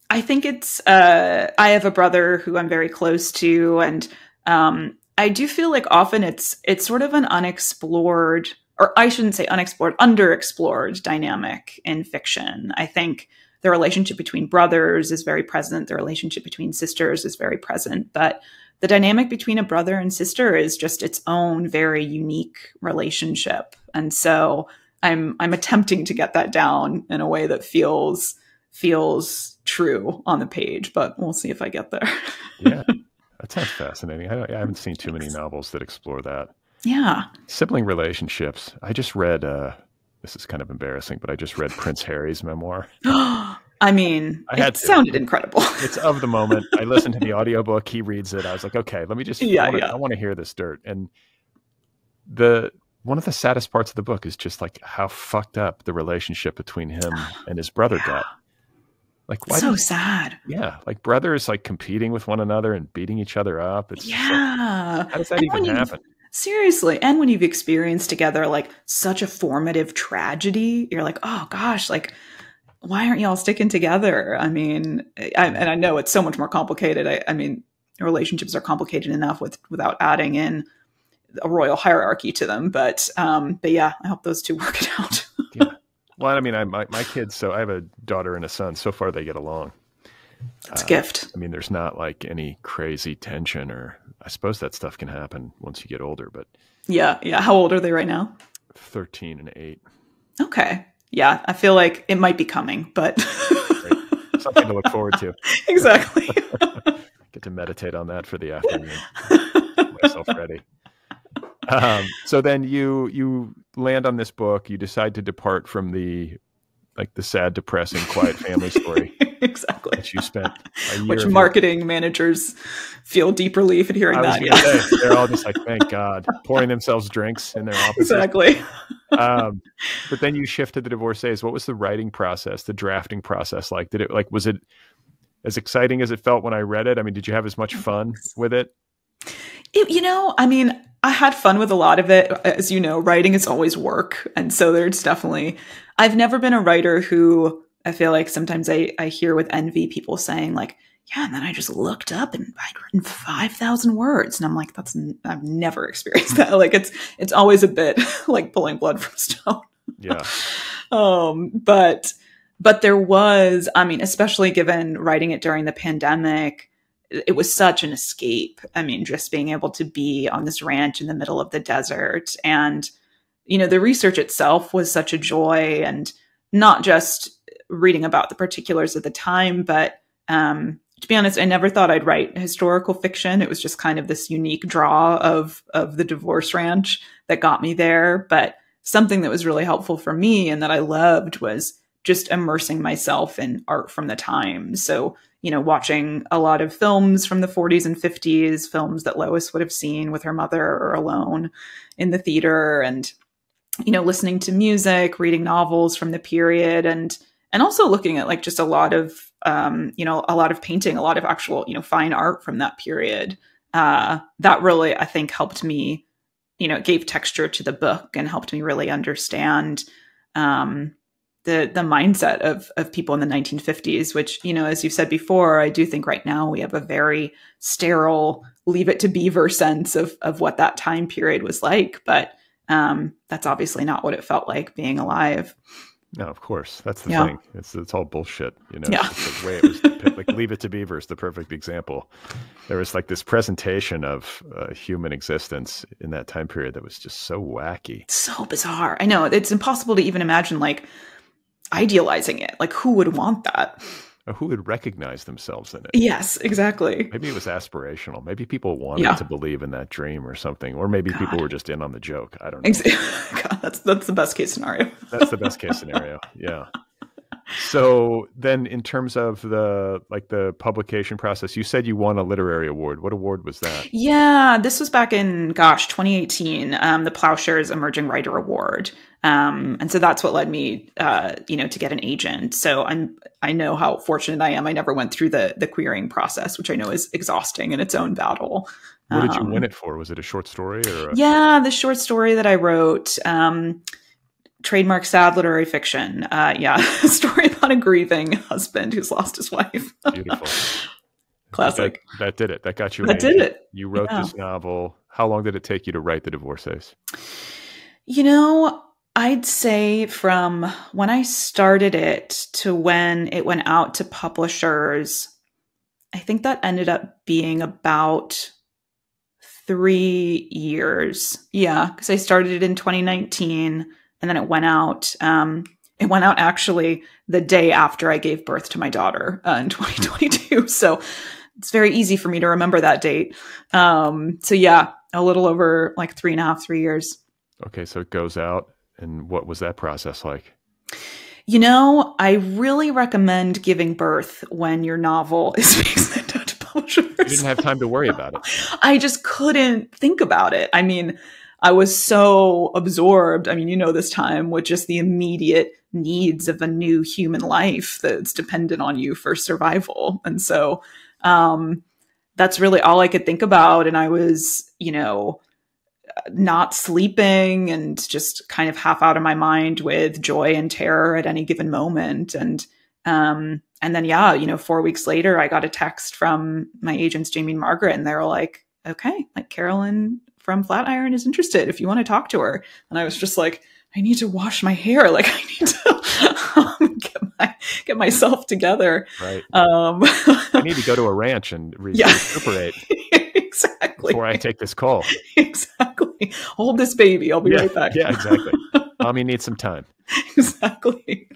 I think it's, I have a brother who I'm very close to, and I do feel like often it's sort of an unexplored, or I shouldn't say unexplored, underexplored dynamic in fiction. I think the relationship between brothers is very present. The relationship between sisters is very present, but the dynamic between a brother and sister is just its own very unique relationship. And so I'm attempting to get that down in a way that feels true on the page, but we'll see if I get there. Yeah, that sounds fascinating. I haven't seen too many novels that explore that. Yeah. Sibling relationships. I just read, this is kind of embarrassing, but I just read Prince Harry's memoir. I mean, it sounded incredible. It's of the moment. I listened to the audiobook. He reads it. I was like, okay, let me just, I want to hear this dirt. And one of the saddest parts of the book is just like how fucked up the relationship between him and his brother got. Like, why? So sad. Yeah, like brothers like competing with one another and beating each other up. It's like, how does that even happen? Seriously. And when you've experienced together like such a formative tragedy, you're like, oh gosh, like, why aren't y'all sticking together? I mean, and I know it's so much more complicated. I mean, relationships are complicated enough without adding in a royal hierarchy to them. But yeah, I hope those two work it out. Yeah. Well, I mean, my kids, so I have a daughter and a son. So far, they get along. It's a gift. I mean, there's not like any crazy tension, or I suppose that stuff can happen once you get older, but. Yeah. How old are they right now? 13 and 8. Okay. Yeah. I feel like it might be coming, but. Right. Something to look forward to. Exactly. Get to meditate on that for the afternoon. Myself ready. So then you land on this book. You decide to depart from the sad, depressing, quiet family story. Exactly. That you spent a year. Which marketing managers feel deep relief at hearing that. Say, they're all just like, thank God, pouring themselves drinks in their offices. Exactly. But then you shift to the Divorcees. What was the writing process, the drafting process like? Was it as exciting as it felt when I read it? I mean, did you have as much fun with it? I mean, I had fun with a lot of it. As you know, writing is always work. And so there's definitely, I've never been a writer who I feel like sometimes I hear with envy people saying like, yeah, and then I just looked up and I'd written 5,000 words. And I'm like, I've never experienced that. Like it's always a bit like pulling blood from stone. Yeah. But there was, I mean, especially given writing it during the pandemic, it was such an escape. I mean, just being able to be on this ranch in the middle of the desert. And, the research itself was such a joy, and not just reading about the particulars of the time, but to be honest, I never thought I'd write historical fiction. It was just kind of this unique draw of the divorce ranch that got me there. But something that was really helpful for me and that I loved was just immersing myself in art from the time. So, watching a lot of films from the 40s and 50s, films that Lois would have seen with her mother or alone in the theater, and, listening to music, reading novels from the period, and also looking at like just a lot of, a lot of painting, a lot of actual, fine art from that period. That really, I think, helped me, it gave texture to the book and helped me really understand, the mindset of people in the 1950s, which, you know, as you've said before, I do think right now we have a very sterile Leave It to Beaver sense of what that time period was like. But that's obviously not what it felt like being alive. No, of course. That's the thing. It's all bullshit, you know. Yeah. It's the way it was, like Leave It to Beaver is the perfect example. There was like this presentation of human existence in that time period that was just so wacky. So bizarre. I know. It's impossible to even imagine like idealizing it. Like, who would want that? Or who would recognize themselves in it? Yes, exactly. Maybe it was aspirational. Maybe people wanted to believe in that dream or something. Or maybe people were just in on the joke. I don't know. God, that's the best case scenario. That's the best case scenario. Yeah. So then in terms of the publication process, you said you won a literary award. What award was that? Yeah, this was back in, 2018, the Ploughshares Emerging Writer Award. And so that's what led me, to get an agent. So I know how fortunate I am. I never went through the querying process, which I know is exhausting in its own battle. What did you win it for? Was it a short story or? The short story that I wrote, trademark sad literary fiction. A story about a grieving husband who's lost his wife. Beautiful. Classic. That did it. That got you. That did it. You wrote this novel. How long did it take you to write The Divorcees? You know, I'd say from when I started it to when it went out to publishers, I think that ended up being about 3 years. Yeah, because I started it in 2019. And then it went out. It went out actually the day after I gave birth to my daughter in 2022. So it's very easy for me to remember that date. So yeah, a little over like 3 years. Okay, so it goes out. And what was that process like? You know, I really recommend giving birth when your novel is being sent out to publishers. You didn't have time to worry about it. I just couldn't think about it. I mean, I was so absorbed. I mean, you know, this time with just the immediate needs of a new human life that's dependent on you for survival. And so that's really all I could think about. And I was, not sleeping and just kind of half out of my mind with joy and terror at any given moment. And then, 4 weeks later, I got a text from my agents, Jamie and Margaret, and they were like, okay, like Carolyn from Flatiron is interested if you want to talk to her. And I was just like, I need to wash my hair. Like I need to get myself together. Right. I need to go to a ranch and recuperate. Exactly. Before I take this call. Exactly. Hold this baby. I'll be right back. Yeah, exactly. Mommy needs some time. Exactly.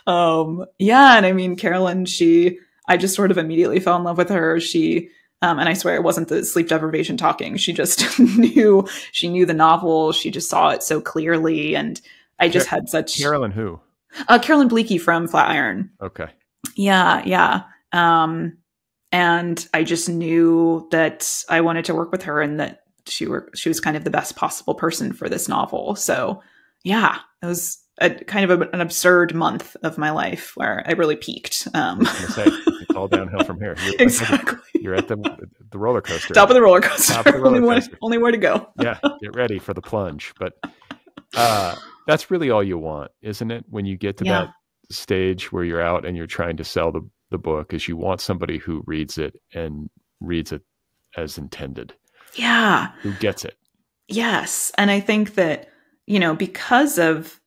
And I mean, Carolyn, I just sort of immediately fell in love with her. And I swear it wasn't the sleep deprivation talking. She just knew the novel. She just saw it so clearly. And I just had such... Carolyn who? Carolyn Bleakey from Flatiron. Okay. Yeah. And I just knew that I wanted to work with her and that she was kind of the best possible person for this novel. So yeah, it was a kind of an absurd month of my life where I really peaked. I was gonna say, it's all downhill from here. Exactly. You're at the roller coaster. Top of the roller coaster. Only where to go. Yeah, get ready for the plunge. But that's really all you want, isn't it? When you get to that stage where you're out and you're trying to sell the book, is you want somebody who reads it and reads it as intended. Yeah. Who gets it. Yes. And I think that, because of,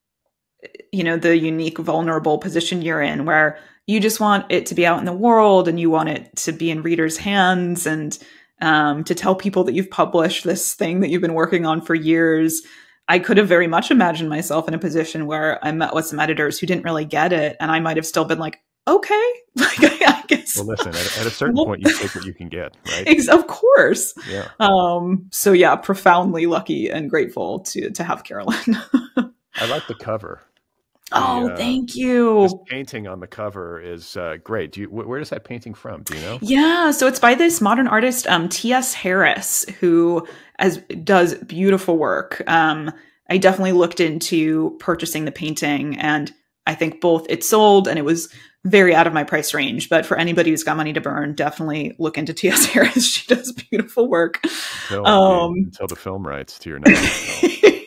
the unique, vulnerable position you're in where you just want it to be out in the world and you want it to be in readers' hands and to tell people that you've published this thing that you've been working on for years. I could have very much imagined myself in a position where I met with some editors who didn't really get it. And I might have still been like, okay, like I guess. Well, listen, at a certain point, you take what you can get, right? Of course. Yeah. So yeah, profoundly lucky and grateful to have Carolyn. I like the cover. Thank you. This painting on the cover is great. Where is that painting from? Do you know? Yeah, so it's by this modern artist, T.S. Harris, who does beautiful work. I definitely looked into purchasing the painting, and I think both it sold and it was very out of my price range. But for anybody who's got money to burn, definitely look into T.S. Harris. She does beautiful work. Until the film rights to your novel.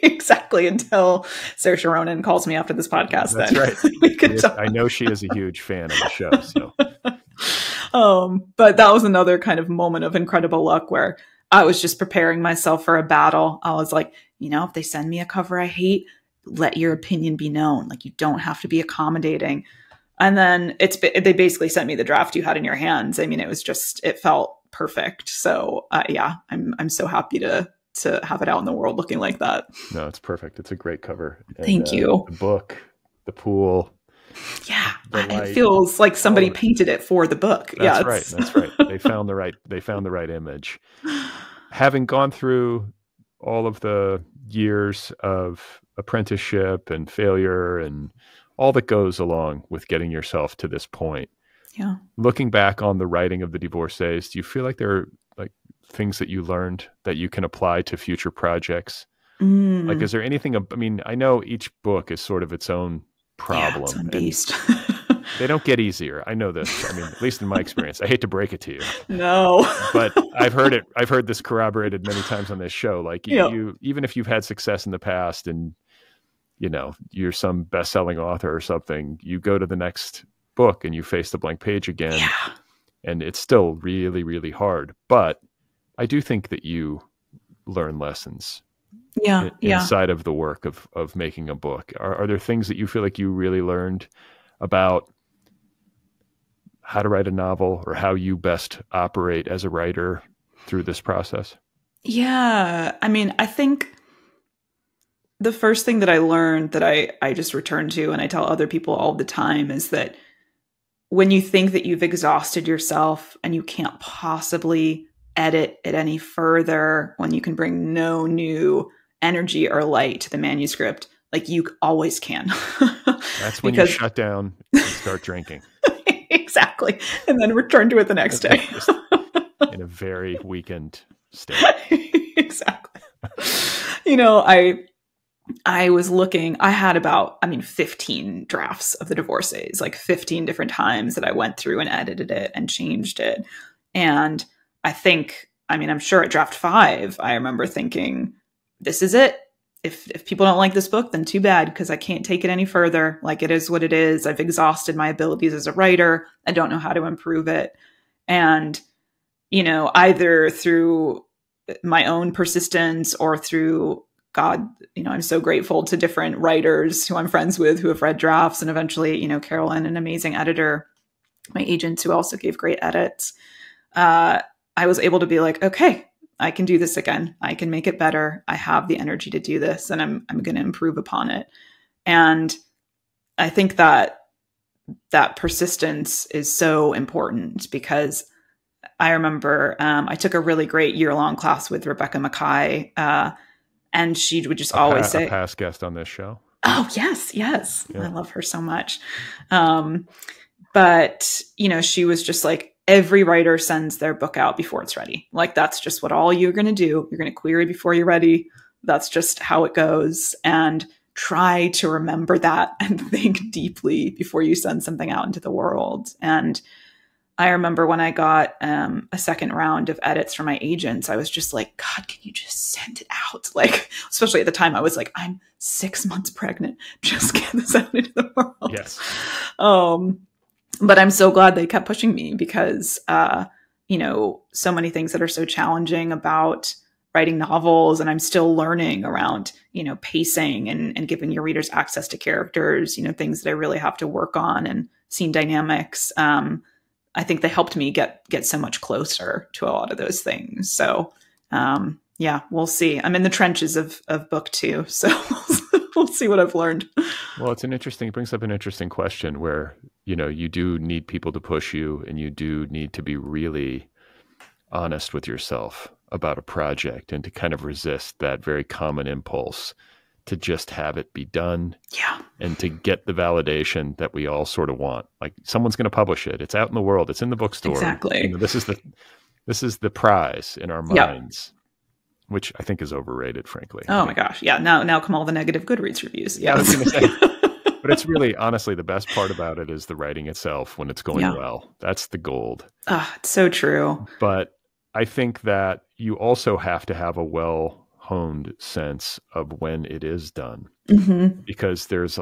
Exactly. Until Saoirse Ronan calls me after this podcast. That's then right. we could talk. I know she is a huge fan of the show. So. But that was another kind of moment of incredible luck where I was just preparing myself for a battle. I was like, if they send me a cover I hate, let your opinion be known. Like, you don't have to be accommodating. And then they basically sent me the draft you had in your hands. I mean, it felt perfect. So yeah, I'm so happy to have it out in the world looking like that. No, it's perfect. It's a great cover. And, thank you. The book, the pool. Yeah, it feels like somebody painted it for the book. That's right. That's right. They found the right image. Having gone through all of the years of apprenticeship and failure and all that goes along with getting yourself to this point. Yeah. Looking back on the writing of The Divorcees, do you feel like there are like things that you learned that you can apply to future projects? Like, is there anything? I mean, I know each book is sort of its own problem. Its own beast. They don't get easier. I know this. I mean, at least in my experience. I hate to break it to you. No. But I've heard it. I've heard this corroborated many times on this show. Like, you even if you've had success in the past and you're some best-selling author or something, you go to the next book and you face the blank page again. Yeah. And it's still really, really hard. But I do think that you learn lessons inside of the work of making a book. Are there things that you feel like you really learned about how to write a novel or how you best operate as a writer through this process? Yeah. I mean, I think the first thing that I learned that I just return to and I tell other people all the time is that when you think that you've exhausted yourself and you can't possibly edit it any further, when you can bring no new energy or light to the manuscript, like, you always can. That's when you shut down and start drinking. Exactly. And then return to it the next day. In a very weakened state. Exactly. I was looking, I had about, 15 drafts of The Divorcees, like 15 different times that I went through and edited it and changed it. And I think, I'm sure at draft 5, I remember thinking, this is it. If people don't like this book, then too bad, because I can't take it any further. Like, it is what it is. I've exhausted my abilities as a writer. I don't know how to improve it. And, either through my own persistence or through God, I'm so grateful to different writers who I'm friends with who have read drafts, and eventually, Carolyn, an amazing editor, my agents who also gave great edits. I was able to be like, okay, I can do this again. I can make it better. I have the energy to do this, and I'm going to improve upon it. And I think that persistence is so important, because I remember I took a really great year-long class with Rebecca Mackay, and she would just always say, a past guest on this show. Oh, yes. Yeah. I love her so much. But, she was just like, every writer sends their book out before it's ready. Like, that's just what all you're going to do. You're going to query before you're ready. That's just how it goes. And try to remember that and think deeply before you send something out into the world. And I remember when I got a second round of edits from my agents, I was just like, God, can you just send it out? Like, especially at the time, I was like, I'm 6 months pregnant. Just get this out into the world. Yes. But I'm so glad they kept pushing me, because, so many things that are so challenging about writing novels, and I'm still learning around, pacing and giving your readers access to characters, things that I really have to work on, and scene dynamics. I think they helped me get so much closer to a lot of those things. So, yeah, we'll see. I'm in the trenches of book 2, so we'll see what I've learned. Well, it brings up an interesting question where, you do need people to push you, and you do need to be really honest with yourself about a project, and to kind of resist that very common impulse to just have it be done. Yeah. And to get the validation that we all sort of want. Like, someone's going to publish it. It's out in the world. It's in the bookstore. Exactly. This is the prize in our minds, which I think is overrated, frankly. Oh my gosh. Yeah. Now come all the negative Goodreads reviews. Yeah. I was going to say, But it's really, honestly, the best part about it is the writing itself when it's going well. That's the gold. It's so true. But I think that you also have to have a well-honed sense of when it is done. Mm-hmm. Because there's,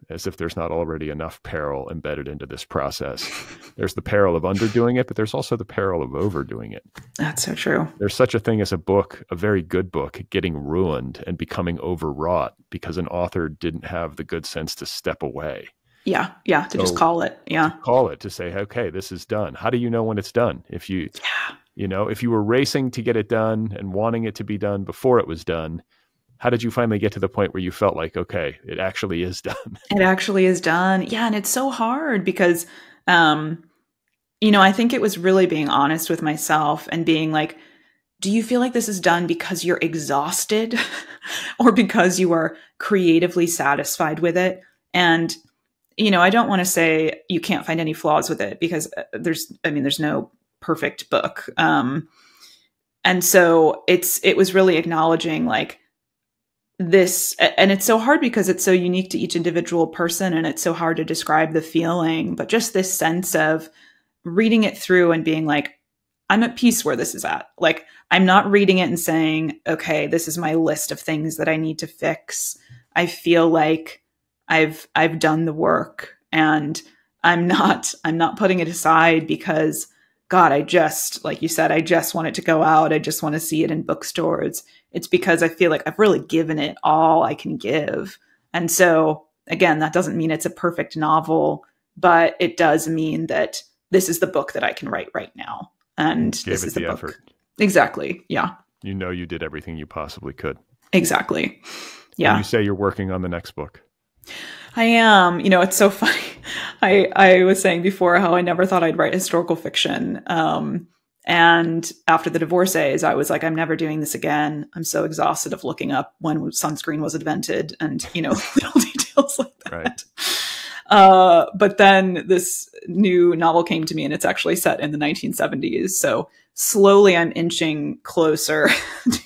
as if there's not already enough peril embedded into this process. There's the peril of underdoing it, but there's also the peril of overdoing it. That's so true. There's such a thing as a book, a very good book, getting ruined and becoming overwrought because an author didn't have the good sense to step away. Yeah. To just call it. Yeah. To call it, to say, okay, this is done. How do you know when it's done? If you, if you were racing to get it done and wanting it to be done before it was done, how did you finally get to the point where you felt like, okay, it actually is done? It actually is done. Yeah. And it's so hard because, I think it was really being honest with myself and being like, do you feel like this is done because you're exhausted or because you are creatively satisfied with it? And, I don't want to say you can't find any flaws with it because there's no perfect book. And so it was really acknowledging like, this, and it's so hard because it's so unique to each individual person and it's so hard to describe the feeling, but just this sense of reading it through and being like, I'm at peace where this is at. Like, I'm not reading it and saying, okay, this is my list of things that I need to fix. I feel like I've done the work and I'm not putting it aside because God, like you said, I just want it to go out. I just want to see it in bookstores. It's because I feel like I've really given it all I can give. And so again, that doesn't mean it's a perfect novel, but it does mean that this is the book that I can write right now. And this is the book. Effort. Exactly. Yeah. You did everything you possibly could. Exactly. Yeah. And you say you're working on the next book. I am. It's so funny. I was saying before how I never thought I'd write historical fiction. And after the Divorcees, I was like, I'm never doing this again. I'm so exhausted of looking up when sunscreen was invented and, little details like that. Right. But then this new novel came to me and it's actually set in the 1970s. So slowly I'm inching closer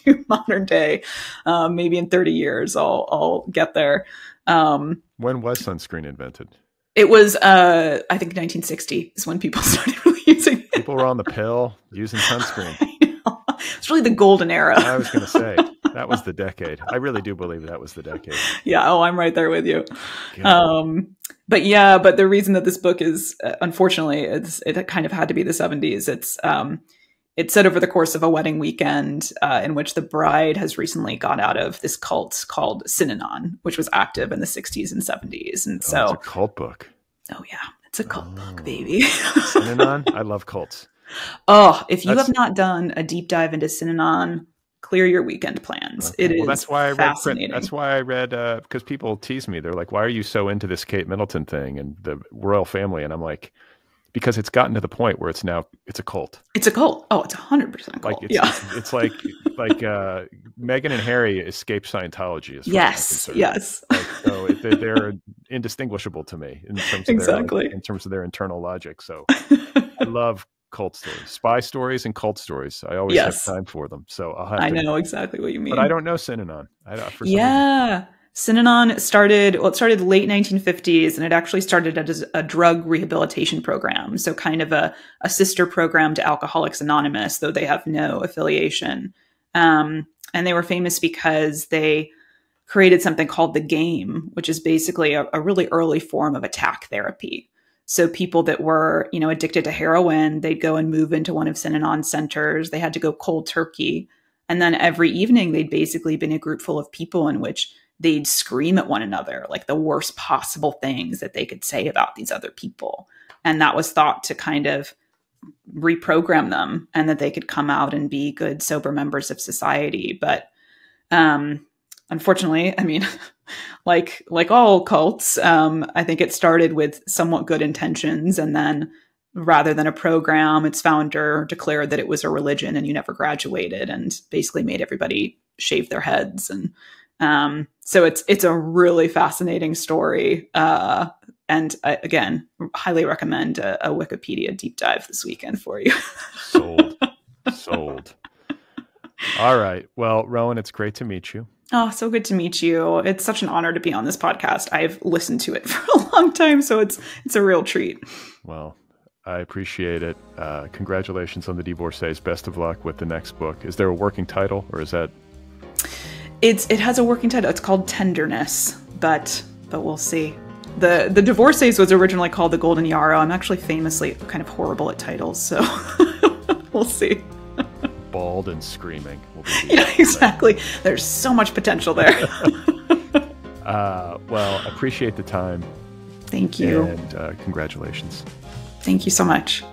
to modern day. Maybe in 30 years, I'll get there. When was sunscreen invented? It was, I think 1960 is when people started really using it. People were on the pill using sunscreen. It's really the golden era. I was going to say, that was the decade. I really do believe that was the decade. Yeah. Oh, I'm right there with you. But the reason that this book is, unfortunately, it kind of had to be the 70s. It's set over the course of a wedding weekend in which the bride has recently got out of this cult called Synanon, which was active in the 60s and 70s. And so it's a cult book. Oh, yeah. It's a cult book, baby. Synanon? I love cults. Oh, if you have not done a deep dive into Synanon, clear your weekend plans. Okay. It is that's why I fascinating. That's why I read, because people tease me. They're like, why are you so into this Kate Middleton thing and the royal family? And I'm like, because it's gotten to the point where it's a cult. It's a cult. Oh, it's 100% a cult. It's like Meghan and Harry escape Scientology. Yes. So they're indistinguishable to me in terms of their internal logic. So I love cult stories, spy stories, and cult stories. I always have time for them. So I know exactly what you mean. But I don't know Synanon. Synanon started late 1950s, and it actually started as a drug rehabilitation program. So kind of a sister program to Alcoholics Anonymous, though they have no affiliation. And they were famous because they created something called the game, which is basically a really early form of attack therapy. So people that were, addicted to heroin, they'd go and move into one of Synanon's centers. They had to go cold turkey. And then every evening, they'd basically been a group full of people in which they'd scream at one another, like the worst possible things that they could say about these other people. And that was thought to kind of reprogram them and that they could come out and be good, sober members of society. But unfortunately, like all cults, I think it started with somewhat good intentions. And then rather than a program, its founder declared that it was a religion and you never graduated and basically made everybody shave their heads. And so it's a really fascinating story. And again, highly recommend a Wikipedia deep dive this weekend for you. Sold. All right. Well, Rowan, it's great to meet you. Oh, so good to meet you. It's such an honor to be on this podcast. I've listened to it for a long time, so it's a real treat. Well, I appreciate it. Congratulations on The Divorcees. Best of luck with the next book. Is there a working title, or is that? It has a working title. It's called Tenderness, but we'll see. The Divorcees was originally called The Golden Yarrow. I'm actually famously kind of horrible at titles, so we'll see. Bald and screaming. Yeah, exactly. There's so much potential there. Well, appreciate the time. Thank you. And congratulations. Thank you so much.